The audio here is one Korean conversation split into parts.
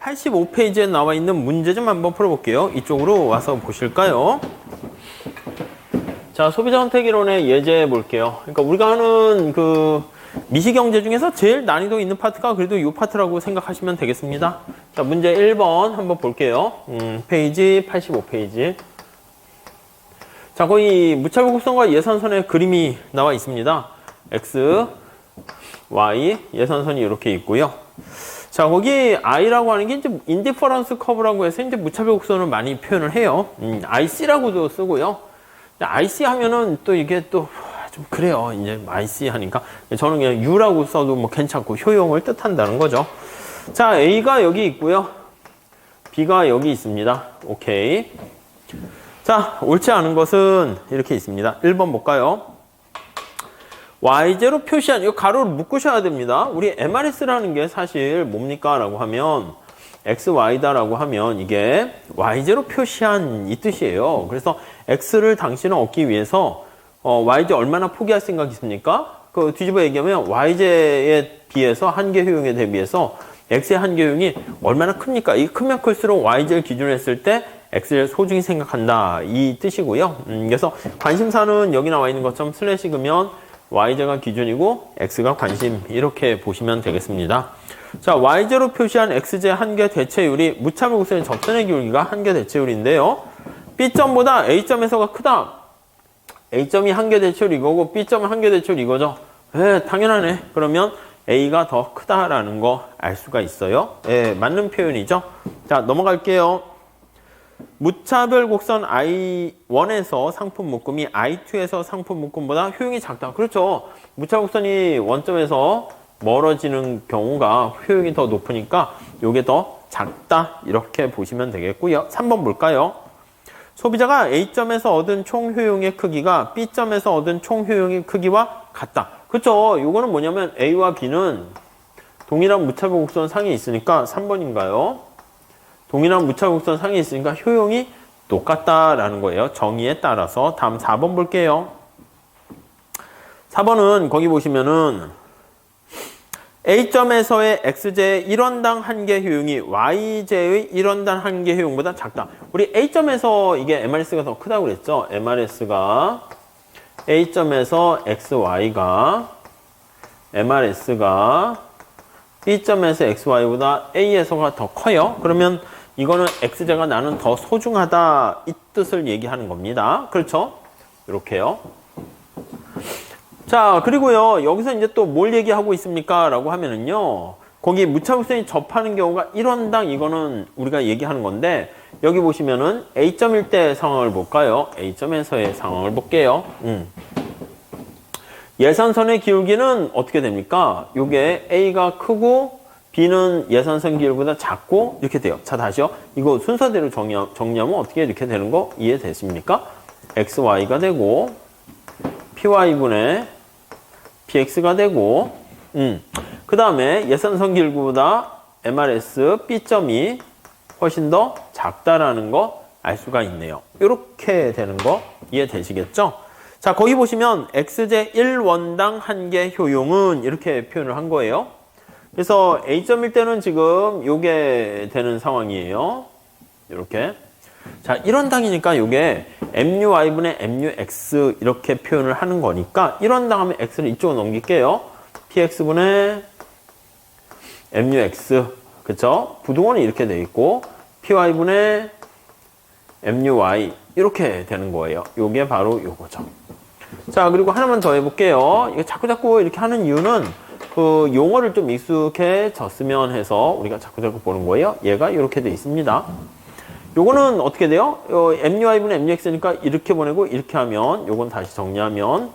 85페이지에 나와 있는 문제 좀 한번 풀어볼게요. 이쪽으로 와서 보실까요? 자, 소비자 선택 이론의 예제 볼게요. 그러니까 우리가 하는 그 미시경제 중에서 제일 난이도 있는 파트가 그래도 이 파트라고 생각하시면 되겠습니다. 자, 문제 1번 한번 볼게요. 페이지 85페이지. 자, 거기 무차별 곡선과 예산선의 그림이 나와 있습니다. X, Y, 예산선이 이렇게 있고요. 자, 거기 I라고 하는 게 이제 인디퍼런스 커브라고 해서 이제 무차별 곡선을 많이 표현을 해요. IC라고도 쓰고요. IC 하면은 또 이게 또 좀 그래요. 이제 IC 하니까. 저는 그냥 U라고 써도 뭐 괜찮고 효용을 뜻한다는 거죠. 자, A가 여기 있고요. B가 여기 있습니다. 오케이. 자, 옳지 않은 것은 이렇게 있습니다. 1번 볼까요? Y제로 표시한, 이거 가로를 묶으셔야 됩니다. 우리 MRS라는 게 사실 뭡니까? 라고 하면, XY다라고 하면 이게 Y제로 표시한 이 뜻이에요. 그래서 X를 당신은 얻기 위해서, Y제 얼마나 포기할 생각이 있습니까? 그 뒤집어 얘기하면 Y제에 비해서 한계 효용에 대비해서 X의 한계 효용이 얼마나 큽니까? 이 크면 클수록 Y제를 기준으로 했을 때 X를 소중히 생각한다. 이 뜻이고요. 그래서 관심사는 여기 나와 있는 것처럼 슬래시 그면 Y제가 기준이고 X가 관심 이렇게 보시면 되겠습니다. 자, Y제로 표시한 X제 한계 대체율이 무차별 곡선의 접선의 기울기가 한계 대체율인데요. B점보다 A점에서가 크다. A점이 한계 대체율 이거고 B점은 한계 대체율 이거죠. 당연하네. 그러면 A가 더 크다라는 거 알 수가 있어요. 맞는 표현이죠. 자, 넘어갈게요. 무차별 곡선 I1에서 상품 묶음이 I2에서 상품 묶음보다 효용이 작다. 그렇죠. 무차별 곡선이 원점에서 멀어지는 경우가 효용이 더 높으니까 이게 더 작다. 이렇게 보시면 되겠고요. 3번 볼까요? 소비자가 A점에서 얻은 총 효용의 크기가 B점에서 얻은 총 효용의 크기와 같다. 그렇죠. 이거는 뭐냐면 A와 B는 동일한 무차별 곡선 상에 있으니까 3번인가요? 동일한 무차별 곡선 상에 있으니까 효용이 똑같다라는 거예요. 정의에 따라서. 다음 4번 볼게요. 4번은 거기 보시면은 A점에서의 X제의 1원당 한계 효용이 Y제의 1원당 한계 효용보다 작다. 우리 A점에서 이게 MRS가 더 크다고 그랬죠? MRS가 A점에서 XY가 MRS가 B점에서 XY보다 A에서가 더 커요. 그러면 이거는 X제가 나는 더 소중하다 이 뜻을 얘기하는 겁니다. 그렇죠? 이렇게요. 자, 그리고요, 여기서 이제 또 뭘 얘기하고 있습니까? 라고 하면은요, 거기 무차별선이 접하는 경우가 1원당 이거는 우리가 얘기하는 건데, 여기 보시면은 A점일 때 상황을 볼까요? A점에서의 상황을 볼게요. 예산선의 기울기는 어떻게 됩니까? 요게 A가 크고, B는 예산선 기울기보다 작고, 이렇게 돼요. 자, 다시요. 이거 순서대로 정리하면 어떻게 이렇게 되는 거 이해되십니까? XY가 되고, PY분의 PX가 되고, 그 다음에 예산선 기울기보다 MRS B점이 훨씬 더 작다라는 거 알 수가 있네요. 이렇게 되는 거 이해되시겠죠? 자, 거기 보시면 X제 1원당 한계 효용은 이렇게 표현을 한 거예요. 그래서 A점일 때는 지금 요게 되는 상황이에요. 이렇게. 자, 1원당이니까 요게 MUY분의 MUX 이렇게 표현을 하는 거니까 1원당 하면 X를 이쪽으로 넘길게요. PX분의 MUX. 그쵸? 부동원이 이렇게 돼 있고 PY분의 MUY 이렇게 되는 거예요. 요게 바로 요거죠. 자, 그리고 하나만 더 해볼게요. 이거 자꾸 이렇게 하는 이유는 그 용어를 좀 익숙해졌으면 해서 우리가 자꾸 보는 거예요. 얘가 이렇게 돼 있습니다. 요거는 어떻게 돼요? MUY분의 MUX니까 이렇게 보내고 이렇게 하면 요건 다시 정리하면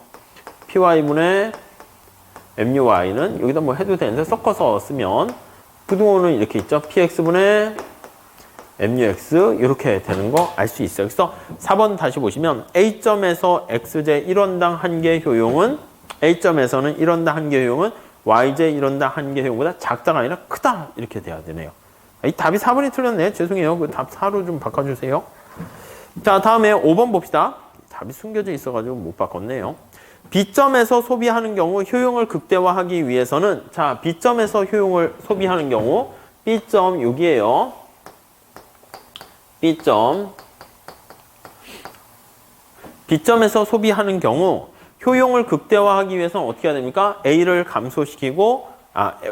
PY분의 MUY는 여기다 뭐 해도 되는데 섞어서 쓰면 부등호는 이렇게 있죠. PX분의 MUX 이렇게 되는 거 알 수 있어요. 그래서 4번 다시 보시면 A점에서 X제 1원당 한계 효용은 A점에서는 1원당 한계 효용은 Y제 1원당 한계 효용보다 작다가 아니라 크다 이렇게 돼야 되네요. 이 답이 4번이 틀렸네. 죄송해요. 그 답 4로 좀 바꿔주세요. 자, 다음에 5번 봅시다. 답이 숨겨져 있어가지고 못 바꿨네요. B점에서 소비하는 경우 효용을 극대화하기 위해서는 자, B점에서 효용을 소비하는 경우 B점 여기에요. B점. B점에서 소비하는 경우 효용을 극대화하기 위해서는 어떻게 해야 됩니까? A를 감소시키고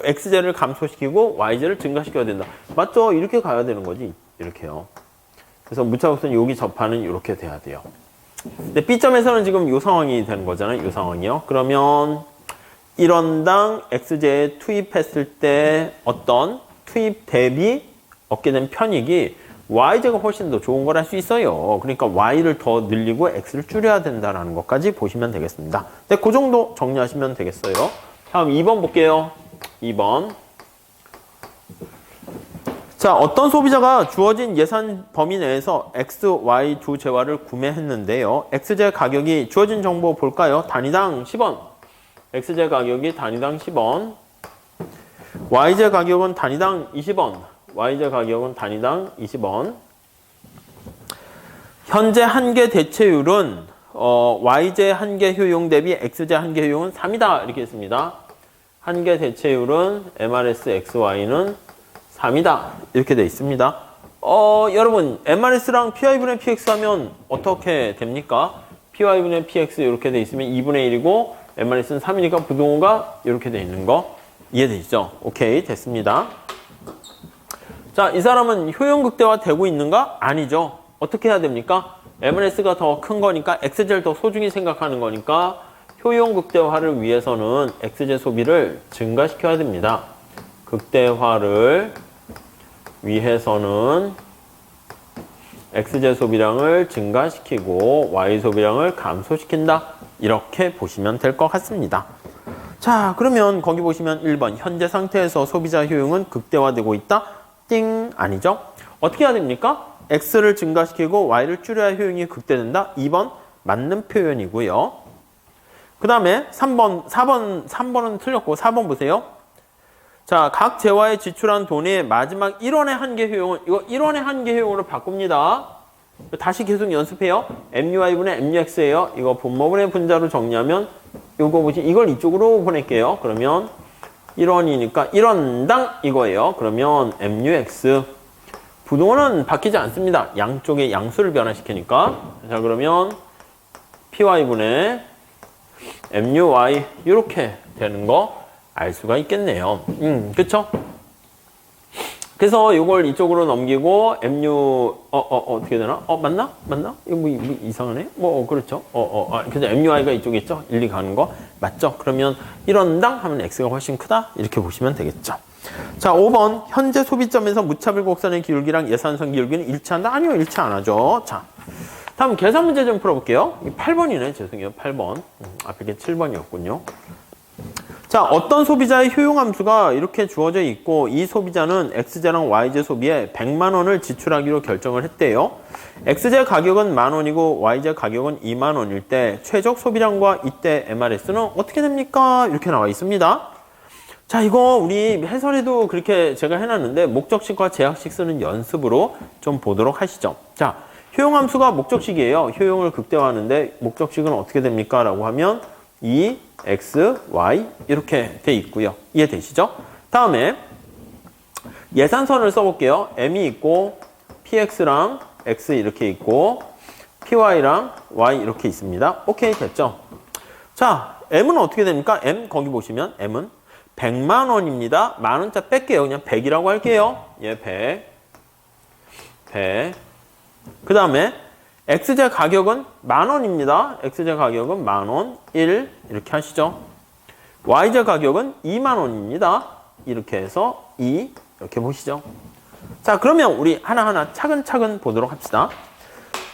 XJ를 감소시키고 YJ를 증가시켜야 된다. 맞죠? 이렇게 가야 되는 거지. 이렇게요. 그래서 무차곡선 여기 접하는 이렇게 돼야 돼요. 근데 B점에서는 지금 이 상황이 되는 거잖아요. 이 상황이요. 그러면 1원당 XJ에 투입했을 때 어떤 투입 대비 얻게 된 편익이 YJ가 훨씬 더 좋은 걸 할 수 있어요. 그러니까 Y를 더 늘리고 X를 줄여야 된다는 것까지 보시면 되겠습니다. 네, 그 정도 정리하시면 되겠어요. 다음 2번 볼게요. 2번. 자, 어떤 소비자가 주어진 예산 범위 내에서 X, Y 두 재화를 구매했는데요. XJ 가격이 주어진 정보 볼까요? 단위당 10원. XJ 가격이 단위당 10원. YJ 가격은 단위당 20원. YJ 가격은 단위당 20원. 현재 한계 대체율은 YJ 한계 효용 대비 XJ 한계 효용은 3이다. 이렇게 했습니다. 한계 대체율은 MRS XY는 3이다. 이렇게 돼 있습니다. 여러분 MRS랑 PY분의 PX 하면 어떻게 됩니까? PY분의 PX 이렇게 돼 있으면 2분의 1이고 MRS는 3이니까 부동호가 이렇게 돼 있는 거 이해되시죠? 오케이, 됐습니다. 자, 이 사람은 효용 극대화 되고 있는가? 아니죠. 어떻게 해야 됩니까? MRS가 더 큰 거니까 XJ를 더 소중히 생각하는 거니까 효용 극대화를 위해서는 XJ 소비를 증가시켜야 됩니다. 극대화를 위해서는 XJ 소비량을 증가시키고 Y 소비량을 감소시킨다. 이렇게 보시면 될 것 같습니다. 자, 그러면 거기 보시면 1번 현재 상태에서 소비자 효용은 극대화되고 있다. 띵, 아니죠. 어떻게 해야 됩니까? X를 증가시키고 Y를 줄여야 효용이 극대된다. 2번 맞는 표현이고요. 그 다음에 3번은 틀렸고 4번 보세요. 자, 각 재화에 지출한 돈의 마지막 1원의 한계 효용은 이거 1원의 한계 효용으로 바꿉니다. 다시 계속 연습해요. MUY분의 MUX예요. 이거 분모분의 분자로 정리하면 이거 보시 이걸 이쪽으로 보낼게요. 그러면 1원이니까 1원당 이거예요. 그러면 MUX 부동호는 바뀌지 않습니다. 양쪽의 양수를 변화시키니까. 자, 그러면 PY분의 MUY 이렇게 되는 거 알 수가 있겠네요. 그쵸? 그래서 이걸 이쪽으로 넘기고 어떻게 되나? 맞나? 이거 뭐 이상하네? 그렇죠. 그래서 MUI가 이쪽에 있죠? 일리 가는 거 맞죠? 그러면 1원당 하면 X가 훨씬 크다? 이렇게 보시면 되겠죠. 자, 5번 현재 소비점에서 무차별 곡선의 기울기랑 예산선 기울기는 일치한다? 아니요, 일치 안 하죠. 자, 다음 계산 문제 좀 풀어볼게요. 8번이네. 죄송해요. 8번. 앞에 게 7번이었군요. 자, 어떤 소비자의 효용함수가 이렇게 주어져 있고 이 소비자는 XJ랑 YJ 소비에 100만 원을 지출하기로 결정을 했대요. XJ 가격은 10,000원이고 YJ 가격은 20,000원일 때 최적 소비량과 이때 MRS는 어떻게 됩니까? 이렇게 나와 있습니다. 자, 이거 우리 해설에도 그렇게 제가 해놨는데 목적식과 제약식 쓰는 연습으로 좀 보도록 하시죠. 자, 효용함수가 목적식이에요. 효용을 극대화하는데 목적식은 어떻게 됩니까? 라고 하면 X, Y 이렇게 돼 있고요. 이해되시죠? 다음에 예산선을 써볼게요. M이 있고 PX랑 X 이렇게 있고 PY랑 Y 이렇게 있습니다. 오케이, 됐죠? 자, M은 어떻게 됩니까? M 거기 보시면 M은 100만 원입니다. 만원짜 뺄게요. 그냥 100이라고 할게요. 100. 그 다음에 XJ 가격은 10,000원입니다. XJ 가격은 10,000원, 1 이렇게 하시죠. YJ 가격은 20,000원입니다. 이렇게 해서 2 이렇게 보시죠. 자, 그러면 우리 하나하나 차근차근 보도록 합시다.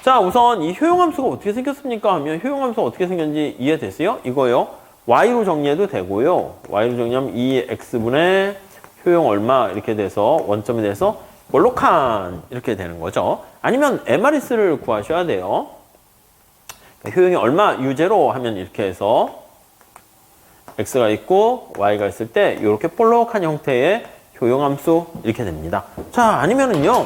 자, 우선 이 효용함수가 어떻게 생겼습니까? 하면 효용함수가 어떻게 생겼는지 이해됐어요? 이거요. Y로 정리해도 되고요. Y로 정리하면 2X분의 효용 얼마 이렇게 돼서 원점에 대해서 볼록한 이렇게 되는 거죠. 아니면 MRS를 구하셔야 돼요. 효용이 얼마 유제로 하면 이렇게 해서 X가 있고 Y가 있을 때 이렇게 볼록한 형태의 효용함수 이렇게 됩니다. 자, 아니면은요.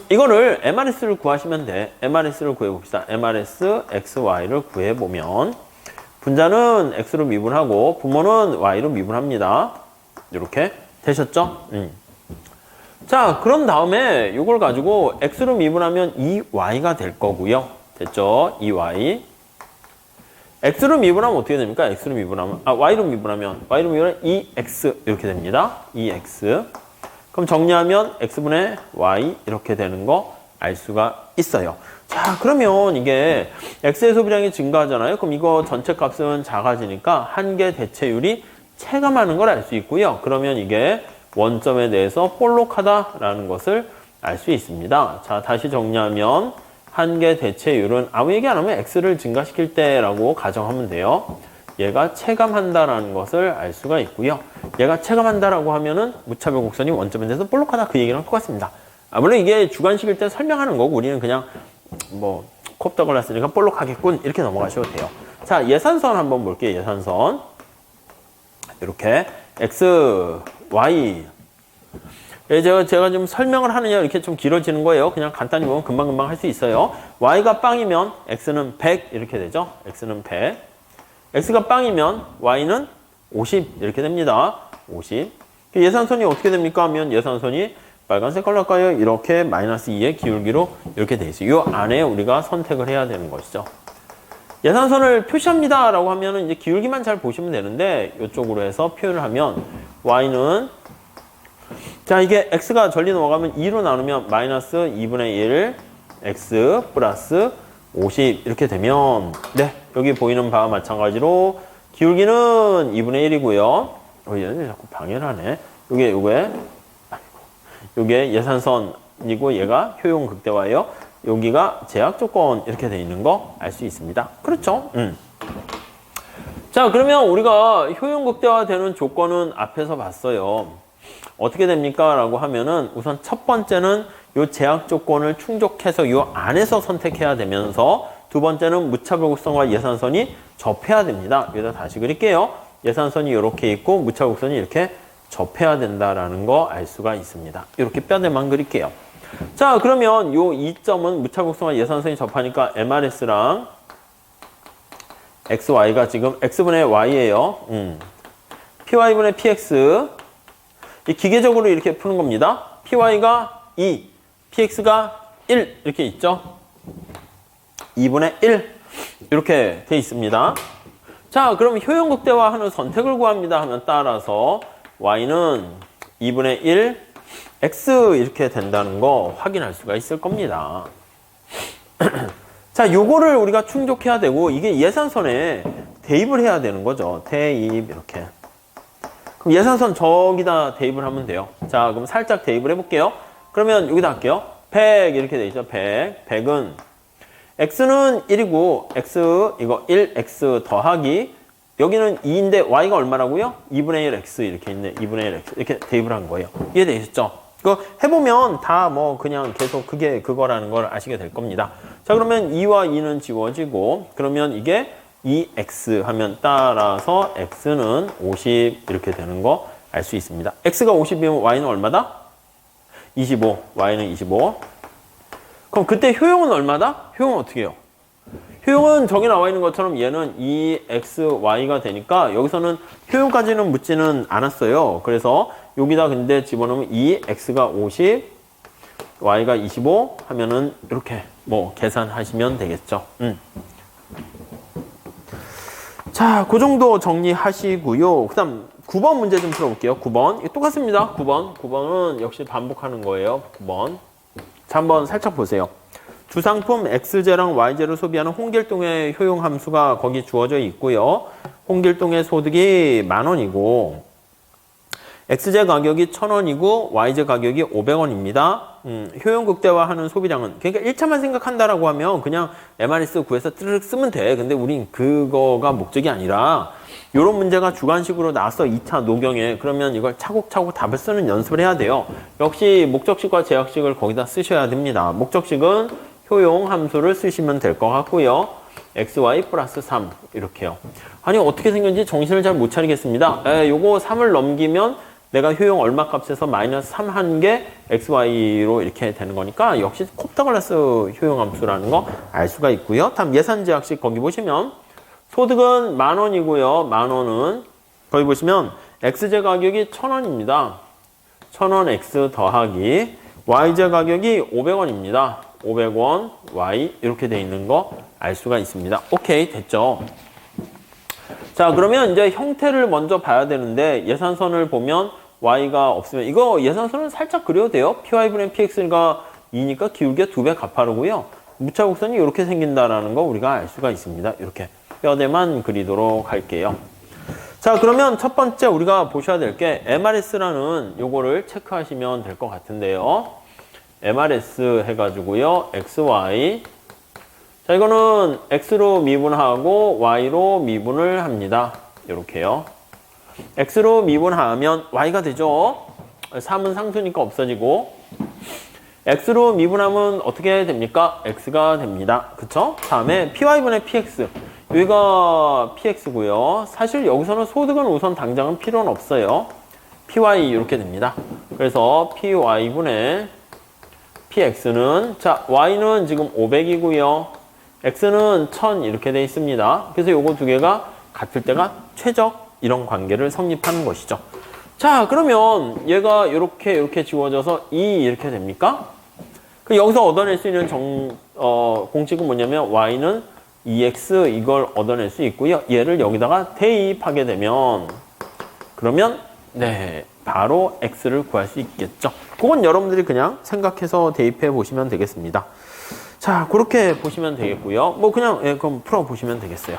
이거를 MRS를 구하시면 돼. MRS를 구해봅시다. MRS XY를 구해보면 분자는 X로 미분하고 분모는 Y로 미분합니다. 이렇게 되셨죠? 자, 그런 다음에 이걸 가지고 x로 미분하면 2y가 될 거고요. 됐죠? 2y. x로 미분하면 어떻게 됩니까? x로 미분하면, y로 미분하면 2x 이렇게 됩니다. 2x. 그럼 정리하면 x분의 y 이렇게 되는 거 알 수가 있어요. 자, 그러면 이게 x의 소비량이 증가하잖아요. 그럼 이거 전체 값은 작아지니까 한계 대체율이 체감하는 걸 알 수 있고요. 그러면 이게 원점에 대해서 볼록하다라는 것을 알 수 있습니다. 자, 다시 정리하면 한계 대체율은 아무 얘기 안 하면 x를 증가시킬 때라고 가정하면 돼요. 얘가 체감한다라는 것을 알 수가 있고요. 얘가 체감한다라고 하면은 무차별 곡선이 원점에 대해서 볼록하다 그 얘기랑 똑같습니다. 물론 이게 주관식일 때 설명하는 거고 우리는 그냥 뭐 콥떡을 했으니까 볼록하겠군 이렇게 넘어가셔도 돼요. 자, 예산선 한번 볼게요. 예산선. 이렇게 x, y. 제가 좀 설명을 하느냐 이렇게 좀 길어지는 거예요. 그냥 간단히 보면 금방금방 할 수 있어요. y가 빵이면 x는 100 이렇게 되죠. x는 100. x가 빵이면 y는 50 이렇게 됩니다. 50. 예산선이 어떻게 됩니까 하면 예산선이 빨간색 컬러가요. 이렇게 마이너스 2의 기울기로 이렇게 돼 있어요. 이 안에 우리가 선택을 해야 되는 것이죠. 예산선을 표시합니다 라고 하면은 이제 기울기만 잘 보시면 되는데 이쪽으로 해서 표현을 하면 y는 자, 이게 x가 전리 넘어가면 2로 나누면 마이너스 2분의 1 x 플러스 50 이렇게 되면 네, 여기 보이는 바와 마찬가지로 기울기는 2분의 1이고요. 얘는 자꾸 방해를 하네. 요게 예산선이고 얘가 효용 극대화예요. 여기가 제약 조건 이렇게 돼 있는 거 알 수 있습니다. 그렇죠? 자, 그러면 우리가 효용 극대화 되는 조건은 앞에서 봤어요. 어떻게 됩니까? 라고 하면은 우선 첫 번째는 요 제약 조건을 충족해서 요 안에서 선택해야 되면서 두 번째는 무차별 곡선과 예산선이 접해야 됩니다. 여기다 다시 그릴게요. 예산선이 이렇게 있고 무차별 곡선이 이렇게 접해야 된다라는 거 알 수가 있습니다. 이렇게 뼈대만 그릴게요. 자, 그러면 요 2점은 무차별 곡선과 예산선이 접하니까 MRS랑 XY가 지금 X분의 Y예요. PY분의 PX. 이 기계적으로 이렇게 푸는 겁니다. PY가 2, PX가 1 이렇게 있죠. 2분의 1 이렇게 돼 있습니다. 자, 그럼 효용극대화하는 선택을 구합니다 하면 따라서 Y는 2분의 1 X 이렇게 된다는 거 확인할 수가 있을 겁니다. 자, 요거를 우리가 충족해야 되고 이게 예산선에 대입을 해야 되는 거죠. 대입 이렇게. 그럼 예산선 저기다 대입을 하면 돼요. 자, 그럼 살짝 대입을 해볼게요. 그러면 여기다 할게요. 100 이렇게 돼 있죠. 100. 100은 x는 1이고 x 이거 1x 더하기 여기는 2인데 y가 얼마라고요? 2분의 1 x 이렇게 있네. 2분의 1 x 이렇게 대입을 한 거예요. 이해되셨죠? 이거 해보면 다 뭐 그냥 계속 그게 그거라는 걸 아시게 될 겁니다. 자, 그러면 2와 2는 지워지고 그러면 이게 2x 하면 따라서 x는 50 이렇게 되는 거 알 수 있습니다. x가 50이면 y는 얼마다? 25. y는 25. 그럼 그때 효용은 얼마다? 효용은 어떻게 해요? 효용은 저기 나와 있는 것처럼 얘는 2xy가 되니까 여기서는 효용까지는 묻지는 않았어요. 그래서 여기다 근데 집어넣으면 2x가 50, y가 25 하면은 이렇게 뭐 계산하시면 되겠죠. 자, 그 정도 정리하시고요. 그 다음 9번 문제 좀 풀어볼게요. 9번. 똑같습니다. 9번. 9번은 역시 반복하는 거예요. 9번. 자, 한번 살짝 보세요. 주상품 X제랑 Y제를 소비하는 홍길동의 효용 함수가 거기 주어져 있고요. 홍길동의 소득이 10,000원이고 X제 가격이 1,000원이고 Y제 가격이 500원입니다. 효용 극대화하는 소비량은 그러니까 1차만 생각한다라고 하면 그냥 MRS 구해서 뜨르륵 쓰면 돼. 근데 우린 그거가 목적이 아니라 이런 문제가 주관식으로 나왔어. 2차 노경에. 그러면 이걸 차곡차곡 답을 쓰는 연습을 해야 돼요. 역시 목적식과 제약식을 거기다 쓰셔야 됩니다. 목적식은 효용 함수를 쓰시면 될 것 같고요. xy 플러스 3 이렇게요. 아니 어떻게 생겼는지 정신을 잘 못 차리겠습니다. 요거 3을 넘기면 내가 효용 얼마 값에서 마이너스 3 한 게 xy로 이렇게 되는 거니까 역시 콥터글라스 효용 함수라는 거 알 수가 있고요. 다음 예산제약식 거기 보시면 소득은 10,000원이고요. 10,000원은 거기 보시면 x제 가격이 1,000원입니다. 1000원 X 더하기 YZ 가격이 500원입니다. 500원 Y 이렇게 돼 있는 거 알 수가 있습니다. 오케이, 됐죠? 자, 그러면 이제 형태를 먼저 봐야 되는데 예산선을 보면 Y가 없으면 이거 예산선을 살짝 그려도 돼요. PY분의 PX가 2니까 기울기가 2배 가파르고요. 무차곡선이 이렇게 생긴다라는 거 우리가 알 수가 있습니다. 이렇게 뼈대만 그리도록 할게요. 자, 그러면 첫 번째 우리가 보셔야 될 게 MRS라는 요거를 체크하시면 될 것 같은데요. MRS 해가지고요. XY. 자, 이거는 X로 미분하고 Y로 미분을 합니다. 이렇게요. X로 미분하면 Y가 되죠. 3은 상수니까 없어지고. X로 미분하면 어떻게 됩니까? X가 됩니다. 그쵸? 다음에 PY분의 PX. 여기가 PX고요. 사실 여기서는 소득은 우선 당장은 필요는 없어요. PY 이렇게 됩니다. 그래서 PY분의 PX는 자, Y는 지금 500이고요. X는 1000 이렇게 돼 있습니다. 그래서 요거 두 개가 같을 때가 최적 이런 관계를 성립하는 것이죠. 자, 그러면 얘가 이렇게 지워져서 2 이렇게 됩니까? 여기서 얻어낼 수 있는 공식은 뭐냐면 Y는 2X 이걸 얻어낼 수 있고요. 얘를 여기다가 대입하게 되면 그러면 네, 바로 X를 구할 수 있겠죠. 그건 여러분들이 그냥 생각해서 대입해 보시면 되겠습니다. 자, 그렇게 보시면 되겠고요. 뭐 그냥 그럼 풀어 보시면 되겠어요.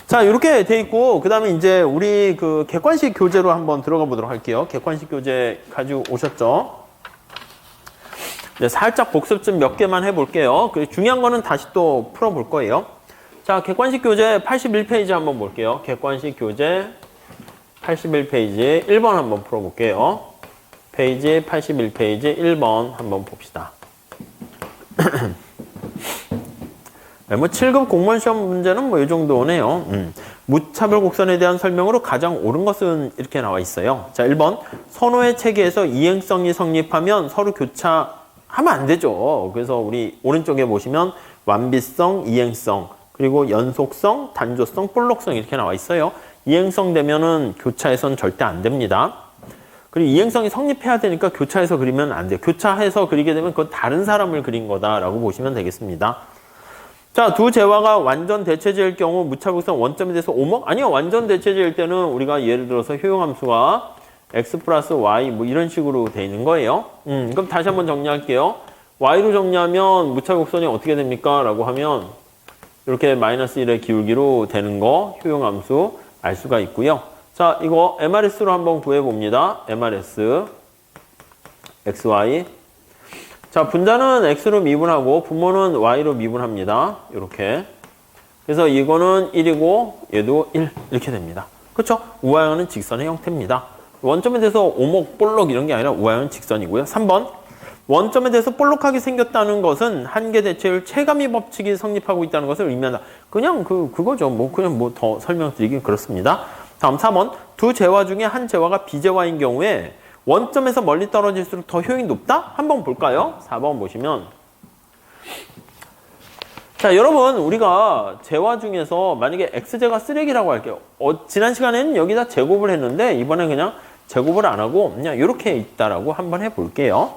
자, 이렇게 돼 있고 그다음에 이제 우리 그 객관식 교재로 한번 들어가 보도록 할게요. 객관식 교재 가지고 오셨죠? 네, 살짝 복습 좀 몇 개만 해볼게요. 중요한 거는 다시 또 풀어볼 거예요. 자, 객관식 교재 81페이지 한번 볼게요. 객관식 교재 81페이지 1번 한번 풀어볼게요. 페이지 81페이지 1번 한번 봅시다. 네, 뭐 7급 공무원 시험 문제는 뭐 이 정도네요. 무차별 곡선에 대한 설명으로 가장 옳은 것은 이렇게 나와 있어요. 자, 1번 선호의 체계에서 이행성이 성립하면 서로 교차하면 안 되죠. 그래서 우리 오른쪽에 보시면 완비성, 이행성, 그리고 연속성, 단조성, 볼록성 이렇게 나와 있어요. 이행성 되면은 교차해서는 절대 안 됩니다. 그리고 이행성이 성립해야 되니까 교차해서 그리면 안 돼요. 교차해서 그리게 되면 그건 다른 사람을 그린 거다라고 보시면 되겠습니다. 자, 두 재화가 완전 대체제일 경우 무차별성 원점에 대해서 오목? 아니요. 완전 대체제일 때는 우리가 예를 들어서 효용함수가 x 플러스 y 뭐 이런 식으로 돼 있는 거예요. 그럼 다시 한번 정리할게요. y로 정리하면 무차별성이 어떻게 됩니까? 라고 하면 이렇게 마이너스 1의 기울기로 되는 거 효용함수 알 수가 있고요. 자, 이거 MRS로 한번 구해봅니다. MRS XY. 자, 분자는 X로 미분하고 분모는 Y로 미분합니다. 이렇게. 그래서 이거는 1이고 얘도 1 이렇게 됩니다. 그렇죠? 우하형은 직선의 형태입니다. 원점에 대해서 오목, 볼록 이런 게 아니라 우하형은 직선이고요. 3번. 원점에 대해서 볼록하게 생겼다는 것은 한계 대체율 체감이 법칙이 성립하고 있다는 것을 의미한다. 그냥 그거죠. 그냥 더 설명드리긴 그렇습니다. 다음 4번. 두 재화 중에 한 재화가 비재화인 경우에 원점에서 멀리 떨어질수록 더 효용이 높다? 한번 볼까요? 4번 보시면. 자, 여러분, 우리가 재화 중에서 만약에 X제가 쓰레기라고 할게요. 지난 시간에는 여기다 제곱을 했는데, 이번에 그냥 제곱을 안 하고, 그냥 이렇게 있다라고 한번 해볼게요.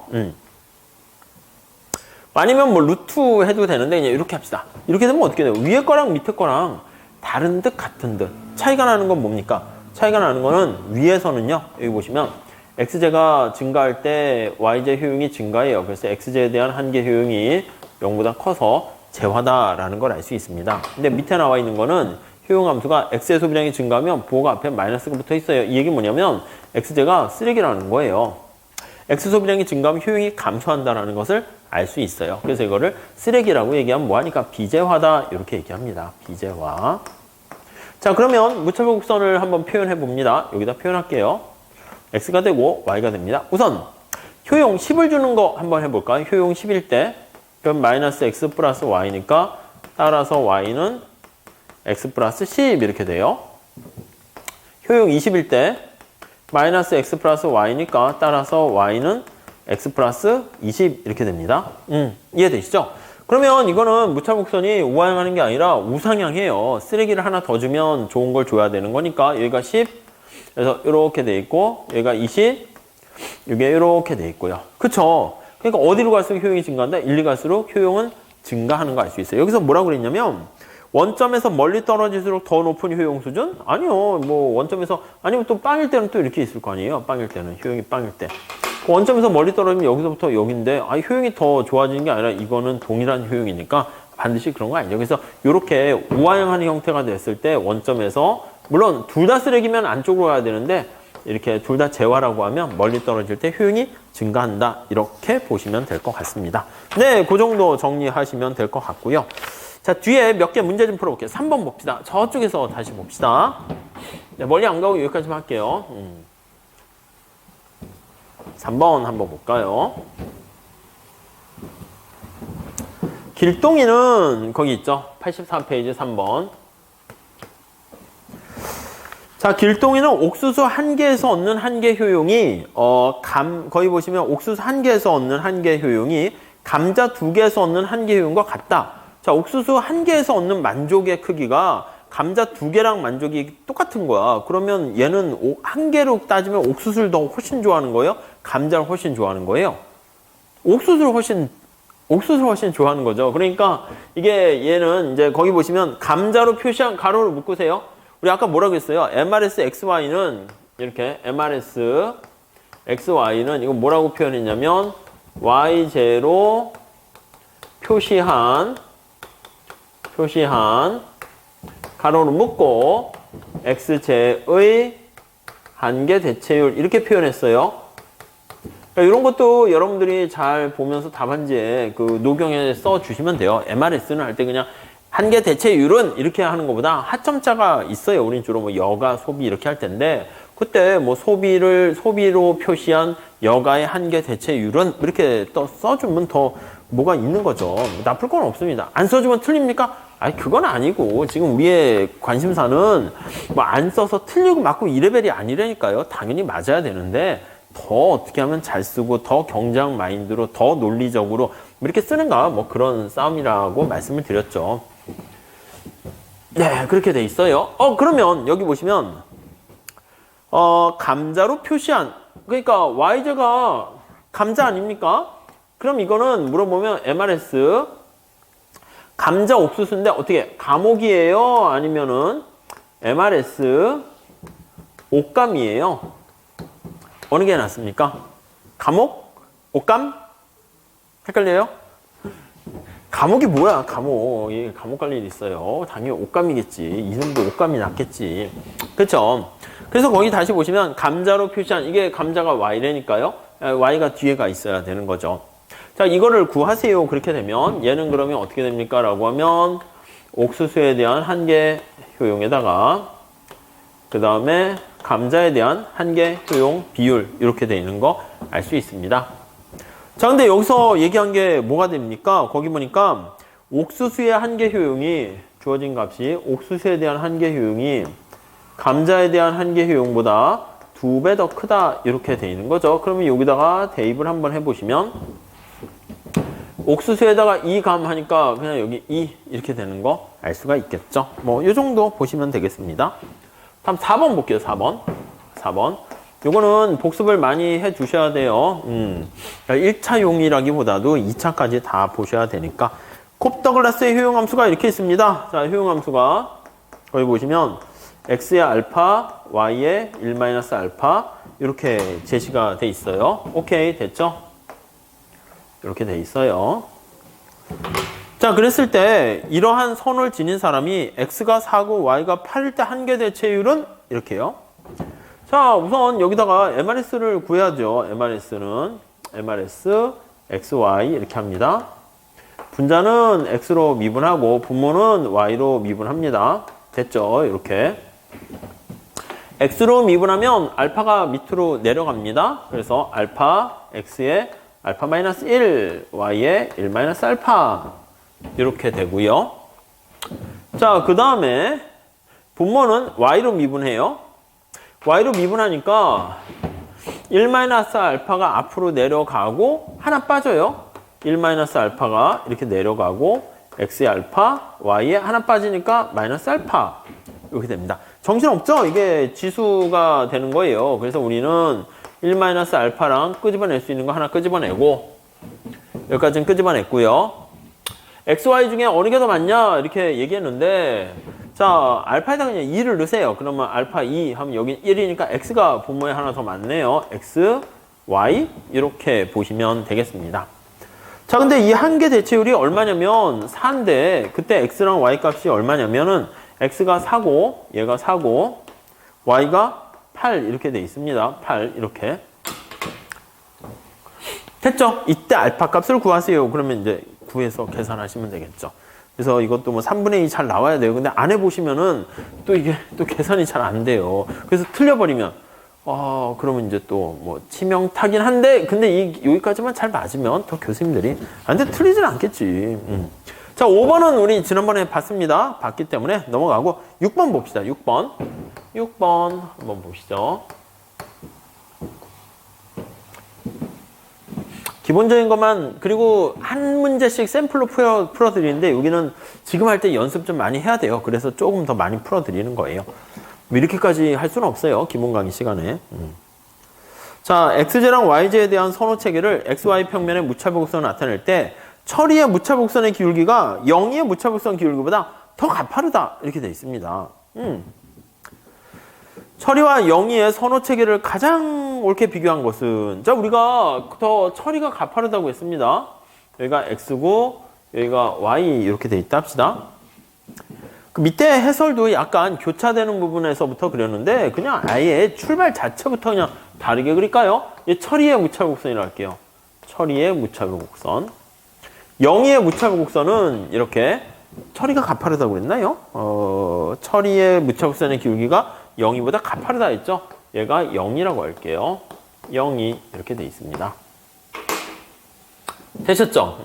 아니면 뭐 루트 해도 되는데, 그냥 이렇게 합시다. 이렇게 되면 어떻게 돼요? 위에 거랑 밑에 거랑 다른 듯 같은 듯. 차이가 나는 건 뭡니까? 차이가 나는 거는 위에서는요, 여기 보시면, X제가 증가할 때 Y제 효용이 증가해요. 그래서 X제에 대한 한계 효용이 0보다 커서 재화다라는 걸 알 수 있습니다. 근데 밑에 나와 있는 거는 효용함수가 X의 소비량이 증가하면 부호가 앞에 마이너스가 붙어 있어요. 이 얘기 뭐냐면 X제가 쓰레기라는 거예요. X 소비량이 증가하면 효용이 감소한다라는 것을 알 수 있어요. 그래서 이거를 쓰레기라고 얘기하면 뭐하니까 비재화다 이렇게 얘기합니다. 비재화. 자, 그러면 무차별 곡선을 한번 표현해 봅니다. 여기다 표현할게요. X가 되고 Y가 됩니다. 우선 효용 10을 주는 거 한번 해볼까요? 효용 10일 때 그럼 마이너스 X 플러스 Y니까 따라서 Y는 X 플러스 10 이렇게 돼요. 효용 20일 때 마이너스 X 플러스 Y니까 따라서 Y는 X 플러스 20 이렇게 됩니다. 이해되시죠? 그러면 이거는 무차곡선이 우하향하는 게 아니라 우상향해요. 쓰레기를 하나 더 주면 좋은 걸 줘야 되는 거니까 여기가 10 그래서 이렇게 돼 있고 여기가 20 이게 이렇게 돼 있고요. 그쵸? 그러니까 어디로 갈수록 효용이 증가한다? 1, 2 갈수록 효용은 증가하는 거 알 수 있어요. 여기서 뭐라고 그랬냐면 원점에서 멀리 떨어질수록 더 높은 효용 수준? 아니요. 뭐 원점에서 아니면 또 빵일 때는 또 이렇게 있을 거 아니에요. 빵일 때는 효용이 빵일 때. 그 원점에서 멀리 떨어지면 여기서부터 여기인데 효용이 더 좋아지는 게 아니라 이거는 동일한 효용이니까 반드시 그런 거 아니죠. 그래서 이렇게 우하향하는 형태가 됐을 때 원점에서 물론 둘 다 쓰레기면 안쪽으로 가야 되는데 이렇게 둘 다 재화라고 하면 멀리 떨어질 때 효용이 증가한다. 이렇게 보시면 될 것 같습니다. 네, 그 정도 정리하시면 될 것 같고요. 자, 뒤에 몇 개 문제 좀 풀어볼게요. 3번 봅시다. 저쪽에서 다시 봅시다. 네, 멀리 안 가고 여기까지만 할게요. 3번 한번 볼까요? 길동이는 거기 있죠. 84페이지 3번. 자, 길동이는 옥수수 한 개에서 얻는 한계 효용이 거기 보시면 옥수수 한 개에서 얻는 한계 효용이 감자 두 개에서 얻는 한계 효용과 같다. 자, 옥수수 한 개에서 얻는 만족의 크기가 감자 두 개랑 만족이 똑같은 거야. 그러면 얘는 한 개로 따지면 옥수수를 더 훨씬 좋아하는 거예요? 감자를 훨씬 좋아하는 거예요? 옥수수를 훨씬 좋아하는 거죠. 그러니까 이게 얘는 이제 거기 보시면 감자로 표시한 가로를 묶으세요. 우리 아까 뭐라고 했어요? MRS XY는 이렇게 MRS XY는 이거 뭐라고 표현했냐면 YJ로 표시한 가로로 묶고 XJ의 한계 대체율 이렇게 표현했어요. 그러니까 이런 것도 여러분들이 잘 보면서 답안지에 그 노경에 써 주시면 돼요. MRS는 할 때 그냥 한계 대체율은 이렇게 하는 것보다 하점자가 있어요. 우린 주로 뭐 여가, 소비 이렇게 할 텐데 그때 뭐 소비로 표시한 여가의 한계 대체율은 이렇게 또 써주면 더 뭐가 있는 거죠. 나쁠 건 없습니다. 안 써주면 틀립니까? 아니 그건 아니고 지금 우리의 관심사는 뭐 안 써서 틀리고 맞고 이 레벨이 아니라니까요. 당연히 맞아야 되는데 더 어떻게 하면 잘 쓰고 더 경쟁 마인드로 더 논리적으로 이렇게 쓰는가 뭐 그런 싸움이라고 말씀을 드렸죠. 네, 그렇게 돼 있어요. 그러면 여기 보시면 감자로 표시한 그러니까 YJ가 감자 아닙니까? 그럼 이거는 물어보면 MRS 감자 옥수수인데 어떻게 감옥이에요? 아니면은 MRS 옥감이에요? 어느 게 낫습니까? 감옥? 옥감? 헷갈려요? 감옥이 뭐야? 감옥. 감옥 갈 일 있어요. 당연히 옥감이겠지. 이름도 옥감이 낫겠지. 그렇죠? 그래서 거기 다시 보시면 감자로 표시한 이게 감자가 Y라니까요. Y가 뒤에가 있어야 되는 거죠. 자, 이거를 구하세요. 그렇게 되면 얘는 그러면 어떻게 됩니까? 라고 하면 옥수수에 대한 한계 효용에다가 그 다음에 감자에 대한 한계 효용 비율 이렇게 되어 있는 거 알 수 있습니다. 자, 근데 여기서 얘기한 게 뭐가 됩니까? 거기 보니까 옥수수의 한계 효용이 주어진 값이 옥수수에 대한 한계 효용이 감자에 대한 한계 효용보다 2배 더 크다 이렇게 되어 있는 거죠. 그러면 여기다가 대입을 한번 해보시면 옥수수에다가 2감 하니까 그냥 여기 2 이렇게 되는 거 알 수가 있겠죠. 뭐 이 정도 보시면 되겠습니다. 다음 4번 볼게요. 4번. 요거는 복습을 많이 해 주셔야 돼요. 1차용이라기보다도 2차까지 다 보셔야 되니까. 콥더글라스의 효용함수가 이렇게 있습니다. 자, 효용함수가 거기 보시면 x의 알파, y의 1-알파 이렇게 제시가 돼 있어요. 오케이, 됐죠? 이렇게 돼 있어요. 자, 그랬을 때 이러한 선을 지닌 사람이 x가 4고 y가 8일 때 한계 대체율은 이렇게요. 자, 우선 여기다가 MRS를 구해야죠. MRS는 MRS XY 이렇게 합니다. 분자는 X로 미분하고 분모는 Y로 미분합니다. 됐죠? 이렇게. X로 미분하면 알파가 밑으로 내려갑니다. 그래서 알파 X의 알파 마이너스 1, Y의 1-알파 이렇게 되고요. 자, 그 다음에 분모는 Y로 미분해요. Y로 미분하니까 1-알파가 앞으로 내려가고 하나 빠져요. 1-알파가 이렇게 내려가고 X의 알파, Y에 하나 빠지니까 -알파 이렇게 됩니다. 정신없죠? 이게 지수가 되는 거예요. 그래서 우리는 1-알파랑 끄집어낼 수 있는 거 하나 끄집어내고 여기까지는 끄집어냈고요. XY 중에 어느 게 더 많냐 이렇게 얘기했는데 자 알파에다 그냥 2를 넣으세요. 그러면 알파 2 하면 여기 1이니까 X가 분모에 하나 더 많네요. X, Y 이렇게 보시면 되겠습니다. 자 근데 이 한계 대체율이 얼마냐면 4인데 그때 X랑 Y 값이 얼마냐면은 X가 4고 얘가 4고 Y가 8 이렇게 돼 있습니다. 8 이렇게 됐죠? 이때 알파 값을 구하세요. 그러면 이제 구해서 계산하시면 되겠죠. 그래서 이것도 뭐 3분의 2 잘 나와야 돼요. 근데 안 해보시면은 또 이게 또 계산이 잘 안 돼요. 그래서 틀려버리면 그러면 이제 또 뭐 치명타긴 한데 근데 여기까지만 잘 맞으면 더 교수님들이 근데 틀리진 않겠지. 자 5번은 우리 지난번에 봤기 때문에 넘어가고 6번 봅시다. 6번 한번 보시죠. 기본적인 것만 그리고 한 문제씩 샘플로 풀어드리는데 여기는 지금 할 때 연습 좀 많이 해야 돼요. 그래서 조금 더 많이 풀어드리는 거예요. 이렇게까지 할 수는 없어요. 기본 강의 시간에. 자, XJ랑 YJ에 대한 선호 체계를 XY 평면의 무차별 곡선을 나타낼 때 처리의 무차별 곡선의 기울기가 0의 무차별 곡선 기울기보다 더 가파르다 이렇게 되어 있습니다. 처리와 0이의 선호 체계를 가장 옳게 비교한 것은 자 우리가 더 처리가 가파르다고 했습니다. 여기가 X고 여기가 Y 이렇게 돼 있다 합시다. 그 밑에 해설도 약간 교차되는 부분에서부터 그렸는데 그냥 아예 출발 자체부터 그냥 다르게 그릴까요? 처리의 무차별 곡선이라고 할게요. 처리의 무차별 곡선. 0의 무차별 곡선은 이렇게 처리가 가파르다고 그랬나요? 처리의 무차별 곡선의 기울기가 0이보다 가파르다 했죠? 얘가 0이라고 할게요. 0이 이렇게 돼 있습니다. 되셨죠?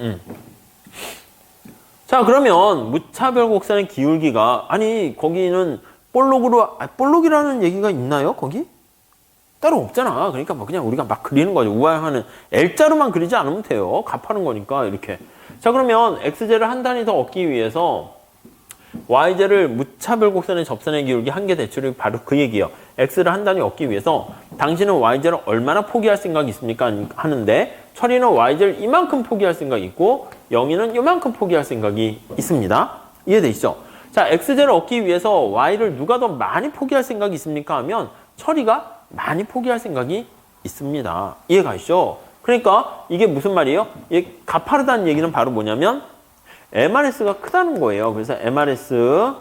자, 그러면 무차별 곡선의 기울기가 아니 거기는 볼록이라는 얘기가 있나요? 거기? 따로 없잖아. 그러니까 뭐 그냥 우리가 막 그리는 거죠. 우아하는 L자로만 그리지 않으면 돼요. 가파른 거니까 이렇게. 자, 그러면 XJ를 한 단위 더 얻기 위해서 YJ를 무차별 곡선의 접선의 기울기 한계 대출이 바로 그 얘기예요. X를 한 단위 얻기 위해서 당신은 YJ를 얼마나 포기할 생각이 있습니까? 하는데 처리는 YJ를 이만큼 포기할 생각이 있고 영희는 이만큼 포기할 생각이 있습니다. 이해되시죠? 자, XJ를 얻기 위해서 Y를 누가 더 많이 포기할 생각이 있습니까? 하면 처리가 많이 포기할 생각이 있습니다. 이해가시죠? 그러니까 이게 무슨 말이에요? 이게 가파르다는 얘기는 바로 뭐냐면 MRS가 크다는 거예요. 그래서 MRS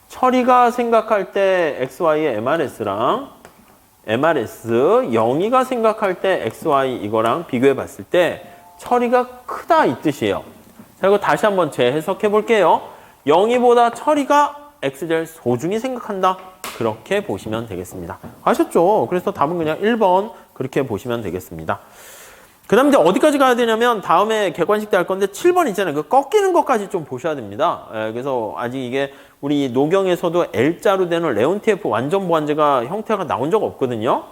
처리가 생각할 때 XY의 MRS랑 MRS 영희가 생각할 때 XY 이거랑 비교해 봤을 때 처리가 크다 이 뜻이에요. 자, 이거 다시 한번 재해석해 볼게요. 영희보다 처리가 XJ를 소중히 생각한다. 그렇게 보시면 되겠습니다. 아셨죠? 그래서 답은 그냥 1번 그렇게 보시면 되겠습니다. 그 다음 이제 어디까지 가야 되냐면 다음에 객관식 때 할 건데 7번 있잖아요. 그 꺾이는 것까지 좀 보셔야 됩니다. 그래서 아직 이게 우리 노경에서도 L자로 되는 레온티에프 완전 보완제가 형태가 나온 적 없거든요.